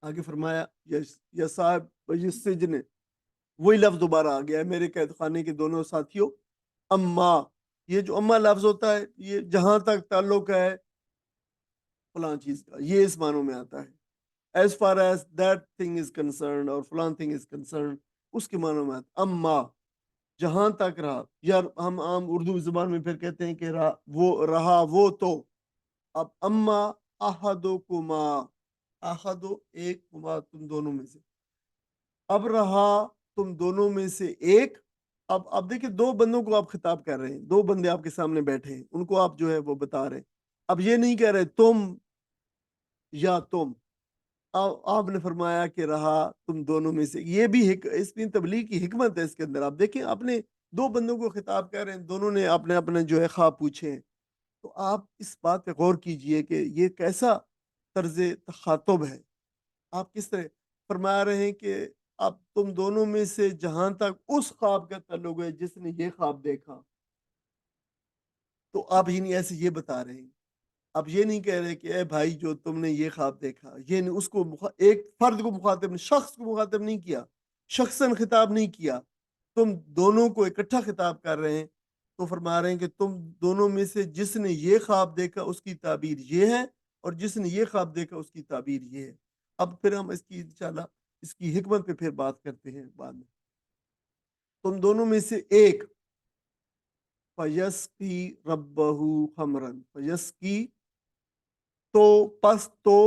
آگے فرمایا یا صاحب السجن، وہی لفظ دوبارہ آ گیا ہے، میرے قید خانے کے دونوں ساتھیوں۔ اما، یہ جو اما لفظ ہوتا ہے یہ جہاں تک تعلق ہے فلاں چیز کا، یہ اس معنوں میں آتا ہے، as far as that thing is concerned, اور فلاں تھنگ از کنسرنڈ، اس کے معنوں میں آتا ہے اما، جہاں تک رہا۔ یار ہم عام اردو زبان میں پھر کہتے ہیں کہ وہ تو، اب اما احدکما، احدو ایک، کما تم دونوں میں سے، اب رہا تم دونوں میں سے ایک۔ اب دیکھیں دو بندوں کو آپ خطاب کر رہے ہیں، دو بندے آپ کے سامنے بیٹھے ہیں، ان کو آپ جو ہے وہ بتا رہے ہیں۔ اب یہ نہیں کہہ رہے تم یا تم، آپ نے فرمایا کہ رہا تم دونوں میں سے، یہ بھی اس میں تبلیغ کی حکمت ہے اس کے اندر۔ آپ دیکھیں آپ نے دو بندوں کو خطاب کر رہے ہیں، دونوں نے اپنے اپنے جو ہے خواب پوچھے ہیں، تو آپ اس بات پہ غور کیجئے کہ یہ کیسا طرز تخاطب ہے۔ آپ کس طرح فرما رہے ہیں کہ اب تم دونوں میں سے جہاں تک اس خواب کا تعلق ہے جس نے یہ خواب دیکھا، تو آپ ہی نہیں ایسے یہ بتا رہے ہیں۔ اب یہ نہیں کہہ رہے کہ اے بھائی جو تم نے یہ خواب دیکھا، یہ نہیں، اس کو ایک فرد کو مخاطب، شخص کو مخاطب نہیں کیا، شخصاً خطاب نہیں کیا، تم دونوں کو اکٹھا خطاب کر رہے ہیں۔ تو فرما رہے ہیں کہ تم دونوں میں سے جس نے یہ خواب دیکھا اس کی تعبیر یہ ہے، اور جس نے یہ خواب دیکھا اس کی تعبیر یہ ہے۔ اب پھر ہم اس کی انشاءاللہ اس کی حکمت پہ پھر بات کرتے ہیں بعد میں۔ تم دونوں میں سے ایک، فیسقی ربہ خمرن، فیسقی تو پس تو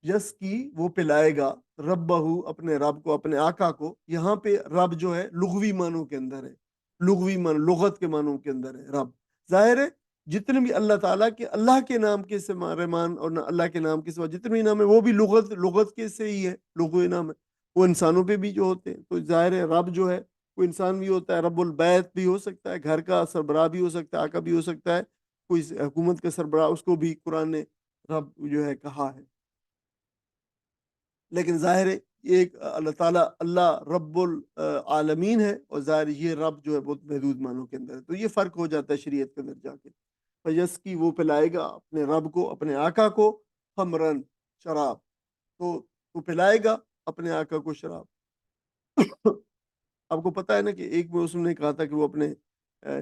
یس کی وہ پلائے گا، ربہ اپنے رب کو، اپنے آقا کو۔ یہاں پہ رب جو ہے لغوی معنوں کے اندر ہے، لغوی معنی لغت کے معنوں کے اندر ہے رب۔ ظاہر ہے جتنے بھی اللہ تعالیٰ کے، اللہ کے نام کے سوا رحمان، اور اللہ کے نام کے سوا جتنے بھی نام ہے وہ بھی لغت کے سے ہی ہے، لغوی نام ہے، وہ انسانوں پہ بھی جو ہوتے ہیں۔ تو ظاہر ہے رب جو ہے کوئی انسان بھی ہوتا ہے، رب البیت بھی ہو سکتا ہے، گھر کا سربراہ بھی ہو سکتا ہے، آقا بھی ہو سکتا ہے، کوئی حکومت کا سربراہ، اس کو بھی قرآن نے رب جو ہے کہا ہے۔ لیکن ظاہر ہے یہ ایک اللہ تعالیٰ اللہ رب العالمین ہے، اور ظاہر یہ رب جو ہے بہت محدود معنوں کے اندر ہے، تو یہ فرق ہو جاتا ہے شریعت کے اندر جا کے۔ فیس کی وہ پلائے گا اپنے رب کو، اپنے آقا کو، خمرن شراب، تو وہ پلائے گا اپنے آقا کو شراب۔ آپ کو پتا ہے نا کہ ایک موسم نے کہا تھا کہ وہ اپنے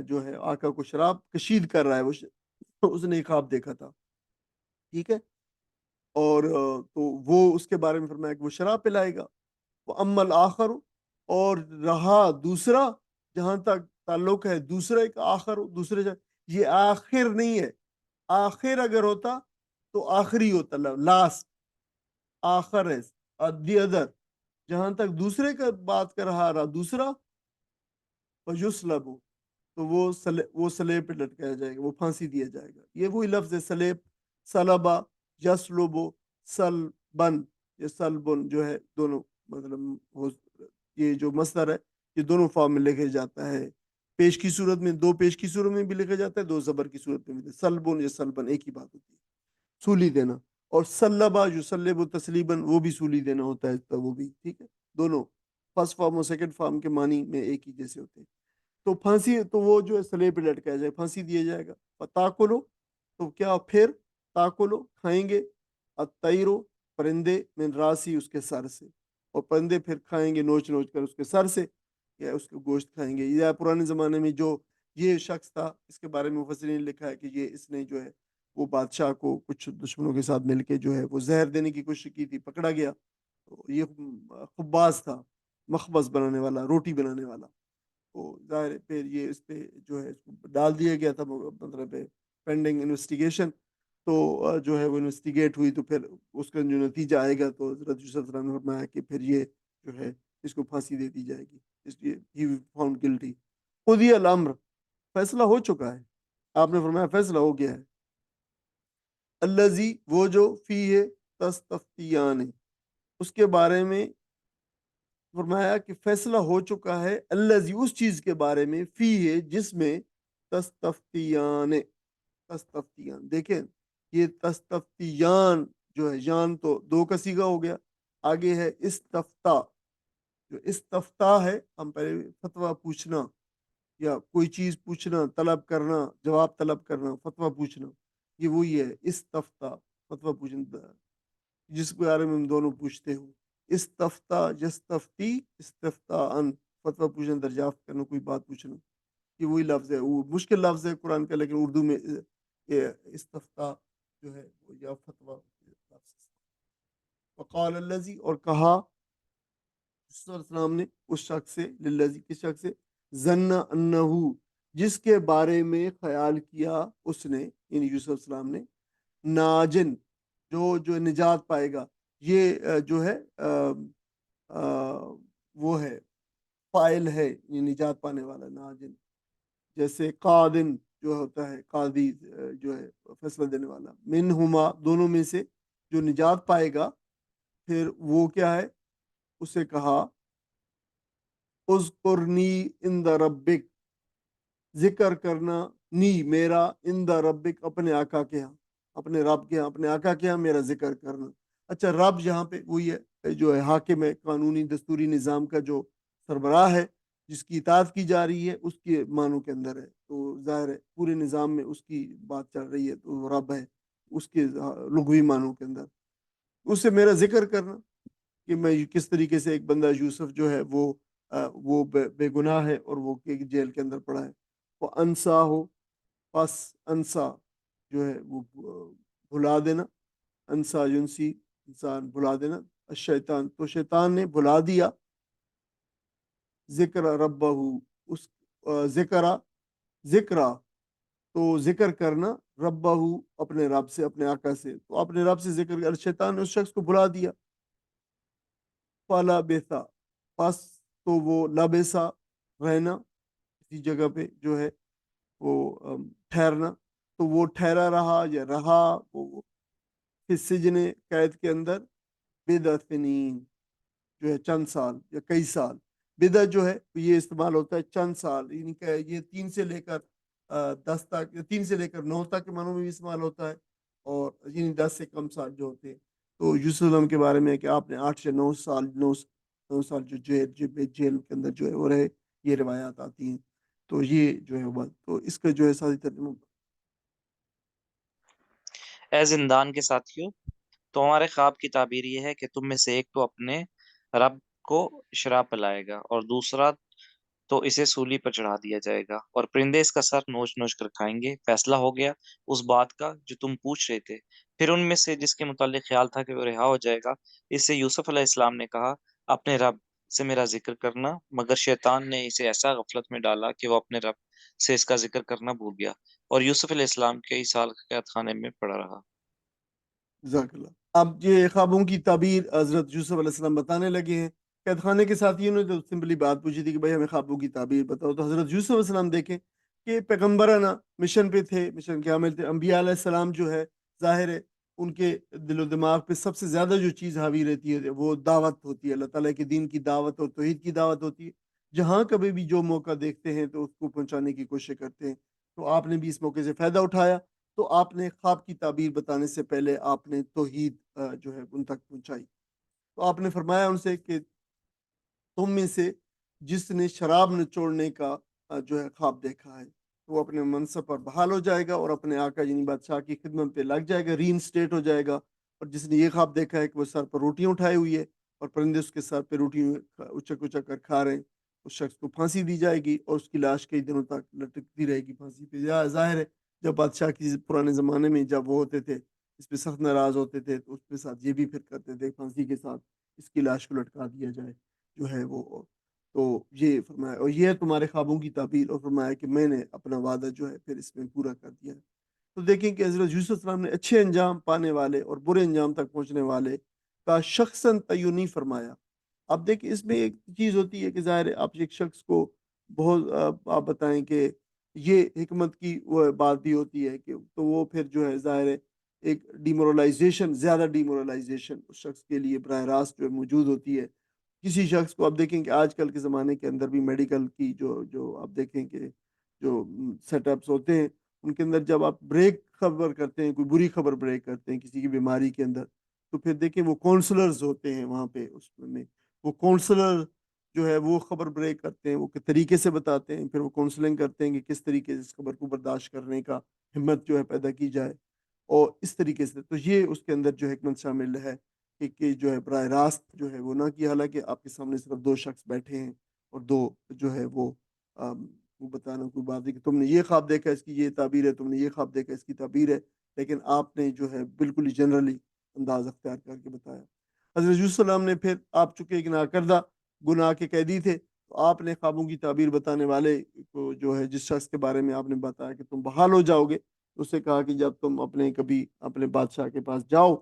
جو ہے آقا کو شراب کشید کر رہا ہے، اس نے ایک خواب دیکھا تھا، ٹھیک ہے، اور تو وہ اس کے بارے میں فرمایا کہ وہ شراب پلائے گا۔ وہ امل آخر، اور رہا دوسرا، جہاں تک تعلق ہے دوسرے کا، آخر دوسرے یہ آخر نہیں ہے، آخر اگر ہوتا تو آخری ہوتا، لاسٹ، آخر ہے دی ادر، جہاں تک دوسرے کا بات کر رہا دوسرا، یسلب، تو وہ سلیب پہ لٹکایا جائے گا، وہ پھانسی دیا جائے گا۔ یہ وہی لفظ ہے سلیب، سلبا، یسلبو، سلبن، یہ سلبن جو ہے دونوں مطلب یہ جو مصدر ہے یہ دونوں فارم میں لکھا جاتا ہے، پیش کی صورت میں، دو پیش کی صورت میں بھی لکھا جاتا ہے، دو زبر کی صورت میں بھی، سلبن یا سلبن ایک ہی بات ہوتی ہے، سولی دینا۔ اور سلبا جو سلب و تسلیبن، وہ بھی سولی دینا ہوتا ہے، وہ بھی ٹھیک ہے، دونوں فرسٹ فارم اور سیکنڈ فارم کے معنی میں ایک ہی جیسے ہوتے ہیں۔ تو پھانسی، تو وہ جو ہے سلیب پہ لٹکایا جائے، پھانسی دیا جائے گا۔ تاکلو، تو کیا پھر تاکلو کھائیں گے، الطیرو پرندے، من راسی اس کے سر سے، اور پرندے پھر کھائیں گے نوچ نوچ کر اس کے سر سے، یا اس کے گوشت کھائیں گے۔ یا پرانے زمانے میں جو یہ شخص تھا، اس کے بارے میں مفسرین نے لکھا ہے کہ یہ اس نے جو ہے وہ بادشاہ کو کچھ دشمنوں کے ساتھ مل کے جو ہے وہ زہر دینے کی کوشش کی تھی، پکڑا گیا۔ تو یہ خباز تھا، مخبز بنانے والا، روٹی بنانے والا۔ تو ظاہر پھر یہ اس پہ جو ہے ڈال دیا گیا تھا، مطلب پینڈنگ انویسٹیگیشن، تو جو ہے وہ انویسٹیگیٹ ہوئی، تو پھر اس کا جو نتیجہ آئے گا تو حضرت یوسف علیہ السلام نے فرمایا کہ پھر یہ جو ہے اس کو پھانسی دے دی جائے گی، اس لیے ہی فاؤنڈ گلٹی۔ قضی الامر، فیصلہ ہو چکا ہے، آپ نے فرمایا فیصلہ ہو گیا ہے۔ الذی، وہ جو، فیہ تستفتیان، اس کے بارے میں فرمایا کہ فیصلہ ہو چکا ہے الذی اس چیز کے بارے میں فی ہے جس میں تستفتیان تستفتیان دیکھیں یہ تستفتیان جو ہے جان تو دو کا صیغہ ہو گیا آگے ہے استفتا جو استفتا ہے ہم پہلے فتویٰ پوچھنا یا کوئی چیز پوچھنا طلب کرنا جواب طلب کرنا فتویٰ پوچھنا یہ وہی ہے استفتا فتویٰ پوچھنا جس کے بارے میں ہم دونوں پوچھتے ہوں استفتا جستفتی استفتا ان فتویٰ پوچھنا دریافت کرنا کوئی بات پوچھنا یہ وہی لفظ ہے وہ مشکل لفظ ہے قرآن کا لیکن اردو میں یہ استفتا جو ہے وہ یا فتویٰ لفظ وقال الذی اور کہا صلی اللہ علیہ وسلم نے اس شخص سے للذی کس شخص سے ظن انہو جس کے بارے میں خیال کیا اس نے یعنی یوسف علیہ السلام نے ناجن جو نجات پائے گا یہ جو ہے وہ ہے فائل ہے یہ نجات پانے والا ناجن جیسے قادن جو ہوتا ہے قاضی جو ہے فیصلہ دینے والا منہما دونوں میں سے جو نجات پائے گا پھر وہ کیا ہے اسے کہا اذکرنی عند ربک ذکر کرنا نی میرا عند ربک اپنے آقا کے ہاں اپنے رب کے ہاں اپنے آقا کے ہاں میرا ذکر کرنا اچھا رب یہاں پہ وہی ہے جو ہے حاکم ہے قانونی دستوری نظام کا جو سربراہ ہے جس کی اطاعت کی جا رہی ہے اس کے معنوں کے اندر ہے تو ظاہر ہے پورے نظام میں اس کی بات چل رہی ہے تو وہ رب ہے اس کے لغوی معنوں کے اندر اس سے میرا ذکر کرنا کہ میں کس طریقے سے ایک بندہ یوسف جو ہے وہ بے گناہ ہے اور وہ جیل کے اندر پڑا ہے وہ انسا ہو پس انسا جو ہے وہ بھلا دینا انسا یونسی انسان بھلا دینا شیطان تو شیطان نے بھلا دیا ذکر ربہ اس ذکرہ تو ذکر کرنا ربہ اپنے رب سے اپنے آقا سے تو اپنے رب سے ذکر کر شیطان نے اس شخص کو بھلا دیا فلا بیسا پس تو وہ لابیسا رہنا کسی جگہ پہ جو ہے وہ ٹھہرنا تو وہ ٹھہرا رہا یا رہا وہ سجن قید کے اندر بضع سنین جو ہے چند سال یا کئی سال بضع جو ہے یہ استعمال ہوتا ہے چند سال یعنی کہ یہ 3 سے لے کر 10 تک 3 سے لے کر 9 تک کے معنوں میں بھی استعمال ہوتا ہے اور یعنی 10 سے کم سال جو ہوتے ہیں تو یوسف علیہ کے بارے میں کہ آپ نے 8 سے 9 سال 9 سال جو جیل کے اندر جو ہے وہ رہے یہ روایات آتی ہیں تو یہ جو ہے وہ تو اس کا جو ہے ساری ترجمہ اے زندان کے ساتھیوں تو ہمارے خواب کی تعبیر یہ ہے کہ تم میں سے ایک تو اپنے رب کو شراب پلائے گا اور دوسرا تو اسے سولی پر چڑھا دیا جائے گا اور پرندے اس کا سر نوچ نوچ کر کھائیں گے فیصلہ ہو گیا اس بات کا جو تم پوچھ رہے تھے پھر ان میں سے جس کے متعلق خیال تھا کہ وہ رہا ہو جائے گا اس سے یوسف علیہ السلام نے کہا اپنے رب سے میرا ذکر کرنا مگر شیطان نے اسے ایسا غفلت میں ڈالا کہ وہ اپنے رب سے اس کا ذکر کرنا بھول گیا اور یوسف علیہ السلام کئی سال قید خانے میں پڑا رہا جزاک اللہ اب یہ خوابوں کی تعبیر حضرت یوسف علیہ السلام بتانے لگے ہیں قید خانے کے ساتھیوں نے تو سمپلی بات پوچھی تھی کہ بھائی ہمیں خوابوں کی تعبیر بتاؤ تو حضرت یوسف علیہ السلام دیکھیں کہ پیغمبرانہ مشن پہ تھے مشن کے عامل تھے انبیاء علیہ السلام جو ہے ظاہر ہے ان کے دل و دماغ پہ سب سے زیادہ جو چیز حاوی رہتی ہے وہ دعوت ہوتی ہے اللہ تعالیٰ کے دین کی دعوت اور توحید کی دعوت ہوتی ہے جہاں کبھی بھی جو موقع دیکھتے ہیں تو اس کو پہنچانے کی کوشش کرتے ہیں تو آپ نے بھی اس موقع سے فائدہ اٹھایا تو آپ نے خواب کی تعبیر بتانے سے پہلے آپ نے توحید جو ہے ان تک پہنچائی تو آپ نے فرمایا ان سے کہ تم میں سے جس نے شراب نچوڑنے کا جو ہے خواب دیکھا ہے وہ اپنے منصب پر بحال ہو جائے گا اور اپنے آقا یعنی بادشاہ کی خدمت پہ لگ جائے گا ری انسٹیٹ ہو جائے گا اور جس نے یہ خواب دیکھا ہے کہ وہ سر پر روٹیاں اٹھائی ہوئی ہے اور پرندے اس کے سر پہ روٹیاں اچک اچک کر کھا رہے ہیں اس شخص کو پھانسی دی جائے گی اور اس کی لاش کئی دنوں تک لٹکتی رہے گی پھانسی پہ ظاہر ہے جب بادشاہ کی پرانے زمانے میں جب وہ ہوتے تھے اس پہ سخت ناراض ہوتے تھے تو اس کے ساتھ یہ بھی پھر کرتے تھے پھانسی کے ساتھ اس کی لاش کو لٹکا دیا جائے جو ہے وہ تو یہ فرمایا اور یہ تمہارے خوابوں کی تعبیر اور فرمایا کہ میں نے اپنا وعدہ جو ہے پھر اس میں پورا کر دیا ہے تو دیکھیں کہ حضرت یوسف السلام نے اچھے انجام پانے والے اور برے انجام تک پہنچنے والے کا شخصاً تعین نہیں فرمایا اب دیکھیں اس میں ایک چیز ہوتی ہے کہ ظاہر ہے آپ ایک شخص کو بہت آپ بتائیں کہ یہ حکمت کی وہ بات بھی ہوتی ہے کہ تو وہ پھر جو ہے ظاہر ہے ایک ڈیمورلائزیشن، زیادہ ڈیمورلائزیشن اس شخص کے لیے براہ راست جو ہے موجود ہوتی ہے۔ کسی شخص کو آپ دیکھیں کہ آج کل کے زمانے کے اندر بھی میڈیکل کی جو آپ دیکھیں کہ جو سیٹ اپس ہوتے ہیں ان کے اندر جب آپ بریک خبر کرتے ہیں، کوئی بری خبر بریک کرتے ہیں کسی کی بیماری کے اندر، تو پھر دیکھیں وہ کونسلرز ہوتے ہیں وہاں پہ اس میں، وہ کونسلر جو ہے وہ خبر بریک کرتے ہیں، وہ کس طریقے سے بتاتے ہیں، پھر وہ کونسلنگ کرتے ہیں کہ کس طریقے سے اس خبر کو برداشت کرنے کا ہمت جو ہے پیدا کی جائے، اور اس طریقے سے تو یہ اس کے اندر جو حکمت شامل ہے کہ جو ہے براہ راست جو ہے وہ نہ کہ حالانکہ آپ کے سامنے صرف دو شخص بیٹھے ہیں اور دو جو ہے وہ بتانا کوئی بات ہے کہ تم نے یہ خواب دیکھا اس کی یہ تعبیر ہے، تم نے یہ خواب دیکھا اس کی تعبیر ہے، لیکن آپ نے جو ہے بالکل ہی جنرلی انداز اختیار کر کے بتایا۔ حضرت یوسف السلام نے پھر آپ چونکہ ایک ناکردہ گناہ کے قیدی تھے تو آپ نے خوابوں کی تعبیر بتانے والے کو جو ہے جس شخص کے بارے میں آپ نے بتایا کہ تم بحال ہو جاؤ گے، اس سے کہا کہ جب تم کبھی اپنے بادشاہ کے پاس جاؤ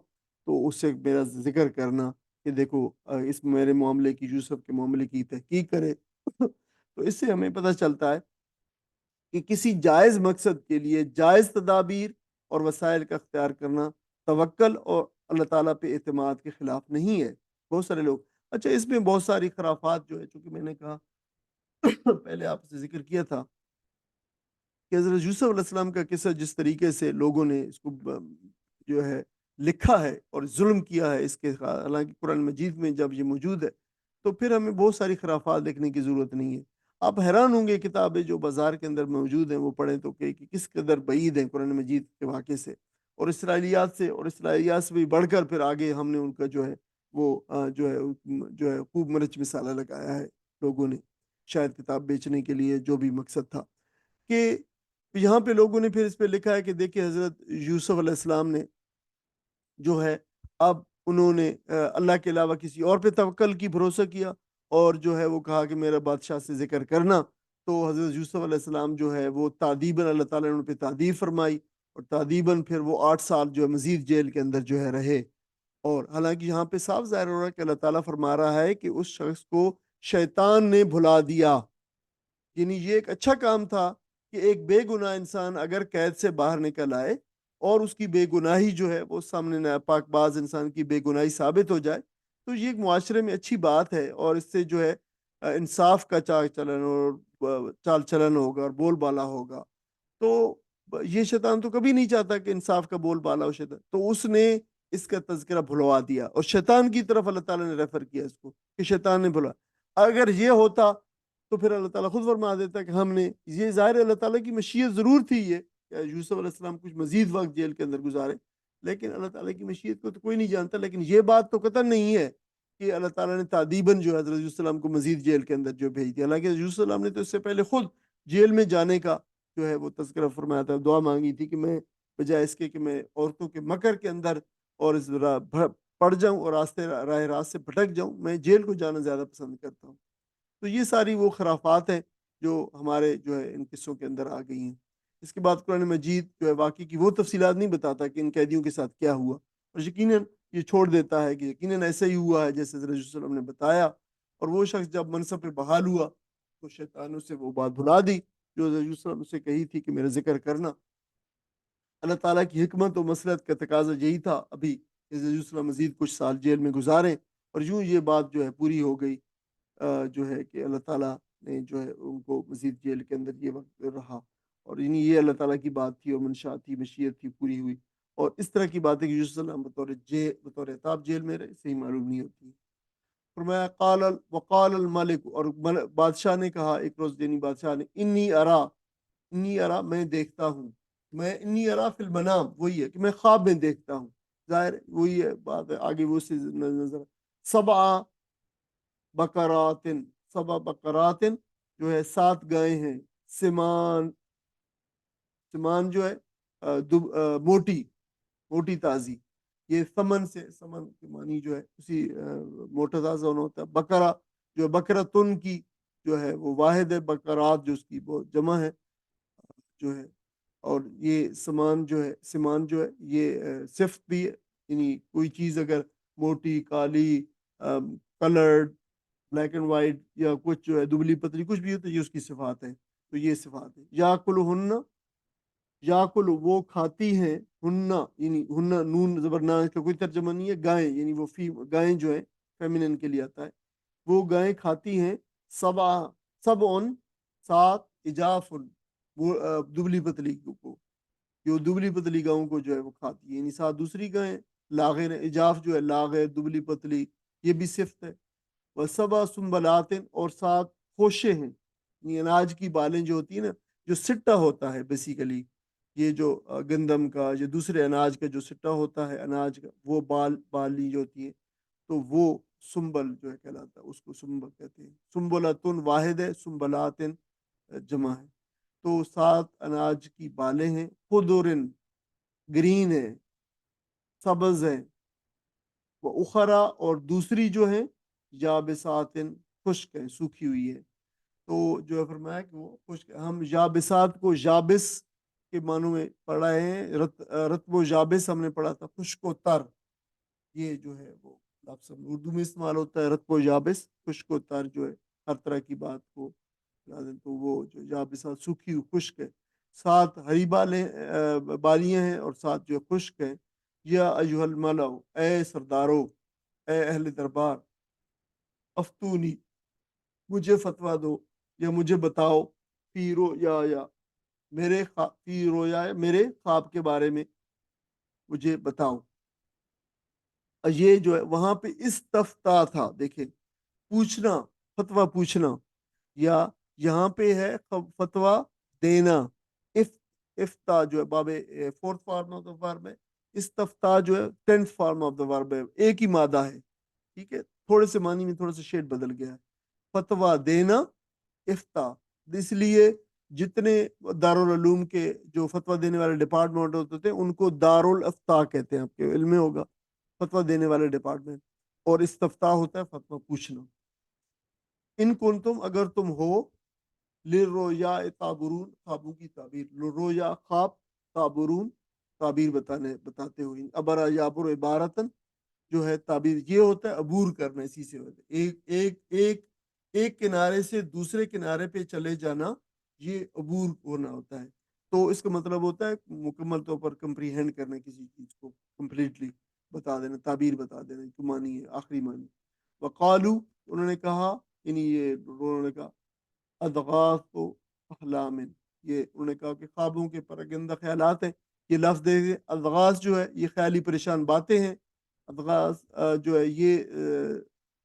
تو اس سے میرا ذکر کرنا کہ دیکھو اس میرے معاملے کی، یوسف کے معاملے کی تحقیق کرے۔ تو اس سے ہمیں پتہ چلتا ہے کہ کسی جائز مقصد کے لیے جائز تدابیر اور وسائل کا اختیار کرنا توکل اور اللہ تعالیٰ پہ اعتماد کے خلاف نہیں ہے۔ بہت سارے لوگ، اچھا اس میں بہت ساری خرافات جو ہے، چونکہ میں نے کہا پہلے آپ سے ذکر کیا تھا کہ حضرت یوسف علیہ السلام کا قصہ جس طریقے سے لوگوں نے اس کو جو ہے لکھا ہے اور ظلم کیا ہے اس کے، حالانکہ قرآن مجید میں جب یہ موجود ہے تو پھر ہمیں بہت ساری خرافات دیکھنے کی ضرورت نہیں ہے۔ آپ حیران ہوں گے کتابیں جو بازار کے اندر موجود ہیں وہ پڑھیں تو کہ کس قدر بعید ہیں قرآن مجید کے واقعے سے اور اسرائیلیات سے، اور اسرائیلیات سے بھی بڑھ کر پھر آگے ہم نے ان کا جو ہے وہ جو ہے خوب مرچ مسالہ لگایا ہے لوگوں نے، شاید کتاب بیچنے کے لیے جو بھی مقصد تھا، کہ یہاں پہ لوگوں نے پھر اس پہ لکھا ہے کہ دیکھیے حضرت یوسف علیہ السلام نے جو ہے اب انہوں نے اللہ کے علاوہ کسی اور پہ توکل کی، بھروسہ کیا، اور جو ہے وہ کہا کہ میرا بادشاہ سے ذکر کرنا، تو حضرت یوسف علیہ السلام جو ہے وہ تعدیباً اللہ تعالیٰ نے ان پہ تعدیب فرمائی، اور تعدیباً پھر وہ 8 سال جو ہے مزید جیل کے اندر جو ہے رہے۔ اور حالانکہ یہاں پہ صاف ظاہر ہو رہا ہے کہ اللہ تعالیٰ فرما رہا ہے کہ اس شخص کو شیطان نے بھلا دیا، یعنی یہ ایک اچھا کام تھا کہ ایک بے گناہ انسان اگر قید سے باہر نکل آئے اور اس کی بے گناہی جو ہے وہ سامنے ناپاک باز انسان کی بے گناہی ثابت ہو جائے تو یہ ایک معاشرے میں اچھی بات ہے، اور اس سے جو ہے انصاف کا چال چلن اور چال چلن ہوگا اور بول بالا ہوگا۔ تو یہ شیطان تو کبھی نہیں چاہتا کہ انصاف کا بول بالا ہو، شیطان تو اس نے اس کا تذکرہ بھلوا دیا اور شیطان کی طرف اللہ تعالیٰ نے ریفر کیا اس کو کہ شیطان نے بھلا۔ اگر یہ ہوتا تو پھر اللہ تعالیٰ خود فرما دیتا کہ ہم نے یہ، ظاہر اللہ تعالیٰ کی مشیت ضرور تھی یہ کہ یوسف علیہ السلام کچھ مزید وقت جیل کے اندر گزارے، لیکن اللہ تعالیٰ کی مشیت کو تو کوئی نہیں جانتا، لیکن یہ بات تو قطعا نہیں ہے کہ اللہ تعالیٰ نے تعدیباً جو حضرت یوسف السلام کو مزید جیل کے اندر جو بھیج دیا، حالانکہ یوسف السلام نے تو اس سے پہلے خود جیل میں جانے کا جو ہے وہ تذکرہ فرمایا تھا، دعا مانگی تھی کہ میں بجائے اس کے کہ میں عورتوں کے مکر کے اندر اور اس پڑ جاؤں اور راہ راست سے بھٹک جاؤں، میں جیل کو جانا زیادہ پسند کرتا ہوں۔ تو یہ ساری وہ خرافات ہیں جو ہمارے جو ہے ان قصوں کے اندر آ گئی ہیں۔ اس کے بعد قرآن مجید جو ہے واقعی کی وہ تفصیلات نہیں بتاتا کہ ان قیدیوں کے ساتھ کیا ہوا، اور یقیناً یہ چھوڑ دیتا ہے کہ یقیناً ایسا ہی ہوا ہے جیسے حضرت یوسف علیہ السلام نے بتایا، اور وہ شخص جب منصب پہ بحال ہوا تو شیطانوں سے وہ بات بھلا دی جو حضرت یوسف علیہ السلام سے کہی تھی کہ میرا ذکر کرنا۔ اللہ تعالیٰ کی حکمت و مصلحت کا تقاضا یہی تھا ابھی حضرت یوسف علیہ السلام مزید کچھ سال جیل میں گزاریں، اور یوں یہ بات جو ہے پوری ہو گئی، جو ہے کہ اللہ تعالیٰ نے جو ہے ان کو مزید جیل کے اندر یہ وقت رہا، اور یعنی یہ اللہ تعالیٰ کی بات تھی اور منشاء تھی، مشیت تھی، پوری ہوئی۔ اور اس طرح کی باتیں کہ یوسف علیہ السلام بطور عتاب جیل میں رہے، صحیح معلوم نہیں ہوتی۔ فرمایا وقال الملک، اور بادشاہ نے کہا ایک روز، یعنی بادشاہ نے، انی ارا میں دیکھتا ہوں، میں انی ارا فی المنام وہی ہے کہ میں خواب میں دیکھتا ہوں، ظاہر وہی ہے بات ہے آگے وہ سے نظر سبع بقراتن، سبع بقراتن جو ہے 7 گائے ہیں، سمان، سمان جو ہے موٹی موٹی تازی، یہ سمن سے، سمن کے معنی جو ہے اسی موٹا تازہ ہونا ہوتا ہے، بقرہ جو ہے بقرتن کی جو ہے وہ واحد ہے، بقرات جو اس کی بہت جمع ہے جو ہے، اور یہ سمان جو ہے یہ صفت بھی ہے، یعنی کوئی چیز اگر موٹی، کالی، کلرڈ، بلیک اینڈ وائٹ، یا کچھ جو ہے دبلی پتلی کچھ بھی ہو تو یہ اس کی صفات ہے، تو یہ صفات ہے۔ یا کلہن یاکل وہ کھاتی ہیں، ہننا یعنی ہننا نون زبر کا کوئی ترجمہ نہیں ہے، گائیں یعنی وہ گائیں جو ہیں فیمینن کے لیے آتا ہے، وہ گائیں کھاتی ہیں سبع سبعن 7 اجافن، وہ دبلی پتلی کو، جو دبلی پتلی گاؤں کو جو ہے وہ کھاتی ہے، یعنی 7 دوسری گائیں لاغر ہیں، اجاف جو ہے لاغر دبلی پتلی، یہ بھی صفت ہے، وہ سبع سنبلاتن اور 7 خوشے ہیں، یعنی اناج کی بالیں جو ہوتی ہیں نا، جو سٹا ہوتا ہے بیسیکلی، یہ جو گندم کا یا دوسرے اناج کا جو سٹا ہوتا ہے اناج کا، وہ بالی جو ہوتی ہے، تو وہ سنبل جو ہے کہلاتا ہے، اس کو سنبل کہتے ہیں، سنبلاتن واحد ہے، سنبلاتن جمع ہے، تو 7 اناج کی بالیں ہیں، خضرن گرین ہے، سبز ہے، وہ اخرا اور دوسری جو ہیں یابساتن خشک ہے، سوکھی ہوئی ہے، تو جو ہے فرمایا کہ وہ خشک، ہم یابسات کو یابس کے معنوں میں پڑھا ہے، رتب و یابس ہم نے پڑھا تھا، خشک و تر، یہ جو ہے وہ لفظ اردو میں استعمال ہوتا ہے، رتب و یابس، خشک و تر جو ہے ہر طرح کی بات کو، تو وہ جو یابسات سوکھی ہوئی خشک ہے، 7 ہری بالیاں ہیں اور 7 جو ہے خشک ہیں، یا ایھا الملأ اے سردارو، اے اہل دربار، افتونی مجھے فتویٰ دو یا مجھے بتاؤ، فی رویا فی رویا میرے خواب کے بارے میں مجھے بتاؤ، یہ جو ہے وہاں پہ استفتا تھا، دیکھیں پوچھنا، فتویٰ پوچھنا، یا یہاں پہ ہے فتویٰ دینا، اف افتا جو ہے باب 4th فارم آف دا ورب ہے، استفتا جو ہے 10th فارم آف دا ورب ہے، ایک ہی مادہ ہے، ٹھیک ہے، تھوڑے سے معنی میں تھوڑا سا شیڈ بدل گیا ہے، فتویٰ دینا افتا، اس لیے جتنے دارالعلوم کے جو فتویٰ دینے والے ڈپارٹمنٹ ہوتے تھے ان کو دارالافتا کہتے ہیں، آپ کے علم میں ہوگا، فتویٰ دینے والے ڈپارٹمنٹ، اور استفتاء ہوتا ہے فتویٰ پوچھنا، ان کنتم اگر تم ہو للرؤیا تعبرون، خوابوں کی تعبیر، للرؤیا خواب، تعبرون تعبیر بتاتے ہوئے، ابرا یابر عبارتن جو ہے تعبیر، یہ ہوتا ہے عبور کرنا، اسی سے ہوتا ہے ایک کنارے سے دوسرے کنارے پہ چلے جانا، یہ عبور ہونا ہوتا ہے، تو اس کا مطلب ہوتا ہے مکمل طور پر کمپریہینڈ کرنا کسی چیز کو، کمپلیٹلی بتا دینا، تعبیر بتا دینا، جو معنی ہے آخری معنی، وقالو انہوں نے کہا، یعنی یہ انہوں نے کہا اضغاث و احلام، یہ انہوں نے کہا کہ خوابوں کے پراگندہ خیالات ہیں، یہ لفظ دیکھیں، اضغاث جو ہے یہ خیالی پریشان باتیں ہیں، اضغاث جو ہے یہ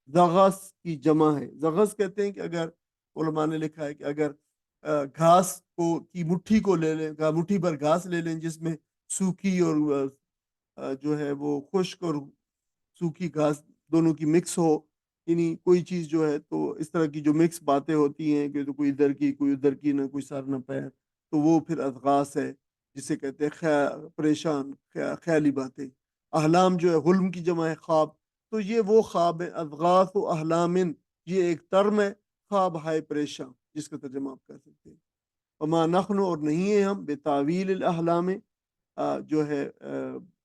زغث کی جمع ہے، زغث کہتے ہیں کہ اگر علماء نے لکھا ہے کہ اگر گھاس کی مٹھی کو لے لیں، مٹھی پر گھاس لے لیں جس میں سوکھی اور جو ہے وہ خشک اور سوکھی گھاس دونوں کی مکس ہو، یعنی کوئی چیز جو ہے تو اس طرح کی جو مکس باتیں ہوتی ہیں کہ تو کوئی ادھر کی کوئی ادھر کی، نہ کوئی سر نہ پیر، تو وہ پھر اضغاث ہے، جسے کہتے ہیں پریشان خیالی باتیں، احلام جو ہے حلم کی جمع ہے خواب، تو یہ وہ خواب ہے، اضغاث و احلام، یہ ایک ٹرم ہے، خواب ہائے پریشان، جس کا ترجمہ آپ کر سکتے ہیں، وما نحن اور نہیں ہیں ہم بتاویل الاحلام، جو ہے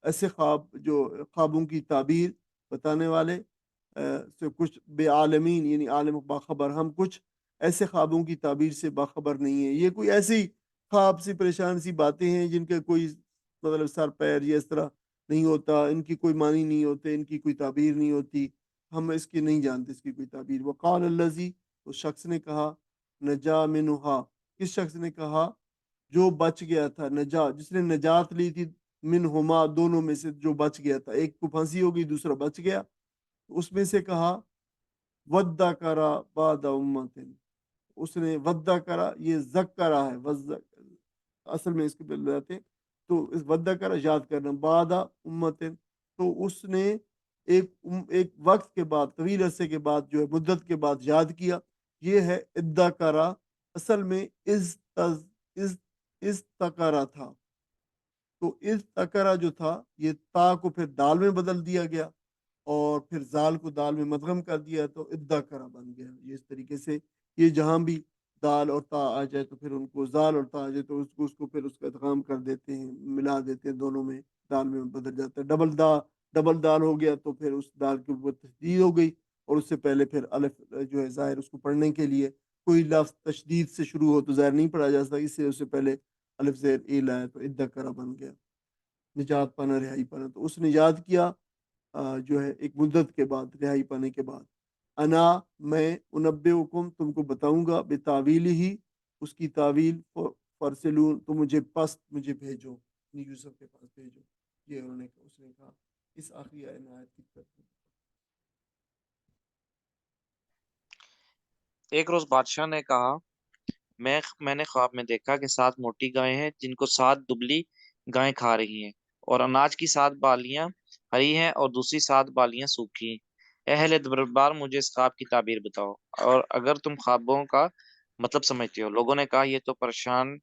ایسے خواب جو خوابوں کی تعبیر بتانے والے سے کچھ بے عالمین، یعنی عالم باخبر، ہم کچھ ایسے خوابوں کی تعبیر سے باخبر نہیں ہیں، یہ کوئی ایسی خواب سی پریشان سی باتیں ہیں جن کے کوئی مطلب سر پیر یا اس طرح نہیں ہوتا، ان کی کوئی معنی نہیں ہوتے، ان کی کوئی تعبیر نہیں ہوتی، ہم اس کی نہیں جانتے اس کی کوئی تعبیر، وقال الذی، اس شخص نے کہا، نجا منہا، کس شخص نے کہا جو بچ گیا تھا، نجا جس نے نجات لی تھی، منہما دونوں میں سے جو بچ گیا تھا، ایک کو پھانسی ہو گئی دوسرا بچ گیا، اس میں سے کہا ودا کرا بعد امت، اس نے ودا کرا، یہ ذکرا ہے، اصل میں اس کے بلاتے ہیں، تو اس ودا کرا یاد کرنا، بعد امت، تو اس نے ایک وقت کے بعد، طویل عرصے کے بعد جو ہے مدت کے بعد یاد کیا، یہ ہے ادا کرا، اصل میں از تکرا تھا، تو از تکرا جو تھا یہ تا کو پھر دال میں بدل دیا گیا اور پھر زال کو دال میں مدغم کر دیا تو ادا کرا بن گیا، یہ اس طریقے سے یہ جہاں بھی دال اور تا آ جائے تو پھر ان کو زال اور تا آ جائے تو اس کو پھر اس کا ادغام کر دیتے ہیں، ملا دیتے ہیں دونوں میں، دال میں بدل جاتا ہے، ڈبل دال ہو گیا تو پھر اس دال کے اوپر تشدید ہو گئی، اور اس سے پہلے پھر الف جو ہے ظاہر اس کو پڑھنے کے لیے کوئی لفظ تشدید سے شروع ہو تو ظاہر نہیں پڑھا جا سکتا، اس سے پہلے الف زیر اے لایا تو ادکرا بن گیا، نجات پانا، رہائی پانا. تو اس نے یاد کیا جو ہے ایک مدت کے بعد، رہائی پانے کے بعد، انا میں انبئکم تم کو بتاؤں گا بتاویل ہی اس کی تعویل، فرسلون تو مجھے مجھے بھیجو، یوسف کے پاس بھیجو. یہ اس نے کہا اس آخری آیت کی طرف. ایک روز بادشاہ نے کہا، میں نے خواب میں دیکھا کہ 7 موٹی گائیں ہیں جن کو 7 دبلی گائیں کھا رہی ہیں، اور اناج کی 7 بالیاں ہری ہیں اور دوسری 7 بالیاں سوکھی ہیں. اہل دربار مجھے اس خواب کی تعبیر بتاؤ، اور اگر تم خوابوں کا مطلب سمجھتے ہو. لوگوں نے کہا، یہ تو پریشان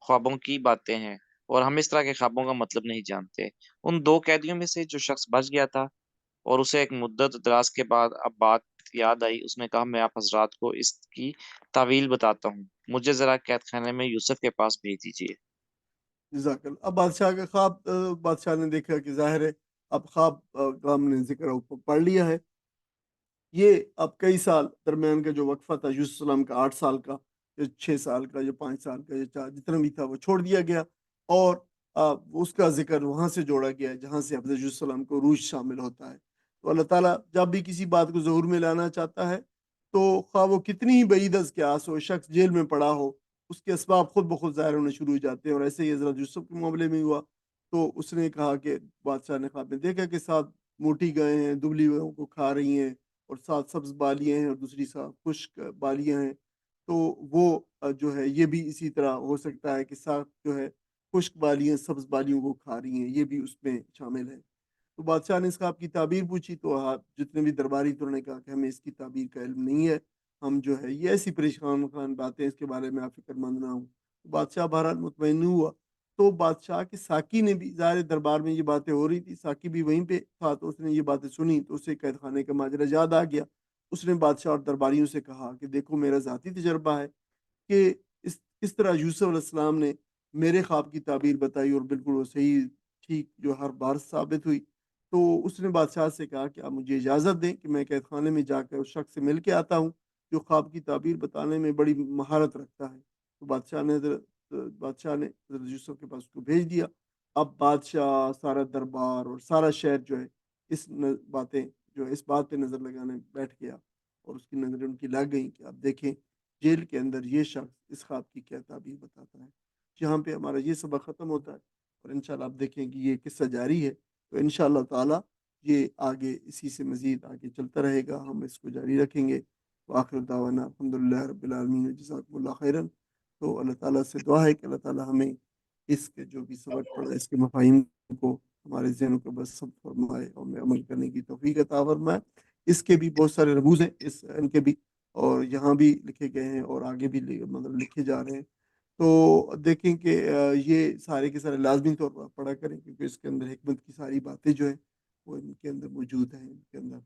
خوابوں کی باتیں ہیں اور ہم اس طرح کے خوابوں کا مطلب نہیں جانتے. ان 2 قیدیوں میں سے جو شخص بچ گیا تھا اور اسے ایک مدت دراز کے بعد اب بات یاد آئی، اس نے کہا، میں آپ حضرات کو اس کی تعویل بتاتا ہوں، مجھے ذرا قید خانے میں یوسف کے پاس بھیج دیجیے. جزاک اللہ. اب بادشاہ کا خواب، بادشاہ نے دیکھا کہ ظاہر ہے اب خواب کا ہم نے ذکر پڑھ لیا ہے. یہ اب کئی سال درمیان کا جو وقفہ تھا یوسف السلام کا، 8 سال کا یا 6 سال کا یا 5 سال کا یا 4، جتنا بھی تھا وہ چھوڑ دیا گیا، اور اس کا ذکر وہاں سے جوڑا گیا جہاں سے حضرت یوسف السلام کو عروج شامل ہوتا ہے. تو اللہ تعالیٰ جب بھی کسی بات کو ظہور میں لانا چاہتا ہے تو خواہ وہ کتنی ہی بعید از کے آس ہو، شخص جیل میں پڑا ہو، اس کے اسباب خود بخود ظاہر ہونے شروع ہو جاتے ہیں. اور ایسے ہی حضرت یوسف کے معاملے میں ہوا. تو اس نے کہا کہ بادشاہ نے خواب میں دیکھا کہ 7 موٹی گائیں ہیں، دبلی گائوں کو کھا رہی ہیں، اور 7 سبز بالیاں ہیں اور دوسری 7 خشک بالیاں ہیں. تو وہ جو ہے یہ بھی اسی طرح ہو سکتا ہے کہ 7 جو ہے خشک بالیاں سبز بالیوں کو کھا رہی ہیں، یہ بھی اس میں شامل ہے. تو بادشاہ نے اس کا آپ کی تعبیر پوچھی، تو جتنے بھی درباری تھے انہوں نے کہا کہ ہمیں اس کی تعبیر کا علم نہیں ہے، ہم جو ہے یہ ایسی پریشان خان باتیں، اس کے بارے میں آپ فکر مند نہ ہوں. بادشاہ بہرحال مطمئن ہوا. تو بادشاہ کے ساقی نے بھی، ظاہر دربار میں یہ باتیں ہو رہی تھی، ساقی بھی وہیں پہ تھا، تو اس نے یہ باتیں سنی تو اسے قید خانے کا ماجرا یاد آ گیا. اس نے بادشاہ اور درباریوں سے کہا کہ دیکھو میرا ذاتی تجربہ ہے کہ اس طرح یوسف علیہ السلام نے میرے خواب کی تعبیر بتائی اور بالکل وہ صحیح ٹھیک جو ہر بار ثابت ہوئی. تو اس نے بادشاہ سے کہا کہ آپ مجھے اجازت دیں کہ میں قید خانے میں جا کر اس شخص سے مل کے آتا ہوں جو خواب کی تعبیر بتانے میں بڑی مہارت رکھتا ہے. تو بادشاہ نے حضرت یوسف کے پاس اس کو بھیج دیا. اب بادشاہ، سارا دربار اور سارا شہر جو ہے اس باتیں جو ہے اس بات پہ نظر لگانے بیٹھ گیا، اور اس کی نظریں ان کی لگ گئیں کہ آپ دیکھیں جیل کے اندر یہ شخص اس خواب کی کیا تعبیر بتاتا ہے. جہاں پہ ہمارا یہ سبق ختم ہوتا ہے، اور انشاءاللہ آپ دیکھیں کہ یہ قصہ جاری ہے. تو انشاءاللہ تعالی یہ آگے اسی سے مزید آگے چلتا رہے گا، ہم اس کو جاری رکھیں گے. وآخر دعوانا الحمدللہ رب العالمین، جزاکم اللہ خیرا. تو اللہ تعالیٰ سے دعا ہے کہ اللہ تعالیٰ ہمیں اس کے جو بھی سبق پڑا اس کے مفاہیم کو ہمارے ذہنوں کو بس سب فرمائے اور میں عمل کرنے کی توفیق عطا فرمائے. اس کے بھی بہت سارے رموز ہیں، ان کے بھی، اور یہاں بھی لکھے گئے ہیں اور آگے بھی مطلب لکھے جا رہے ہیں. تو دیکھیں کہ یہ سارے کے سارے لازمی طور پر پڑھا کریں، کیونکہ اس کے اندر حکمت کی ساری باتیں جو ہیں وہ ان کے اندر موجود ہیں، ان کے اندر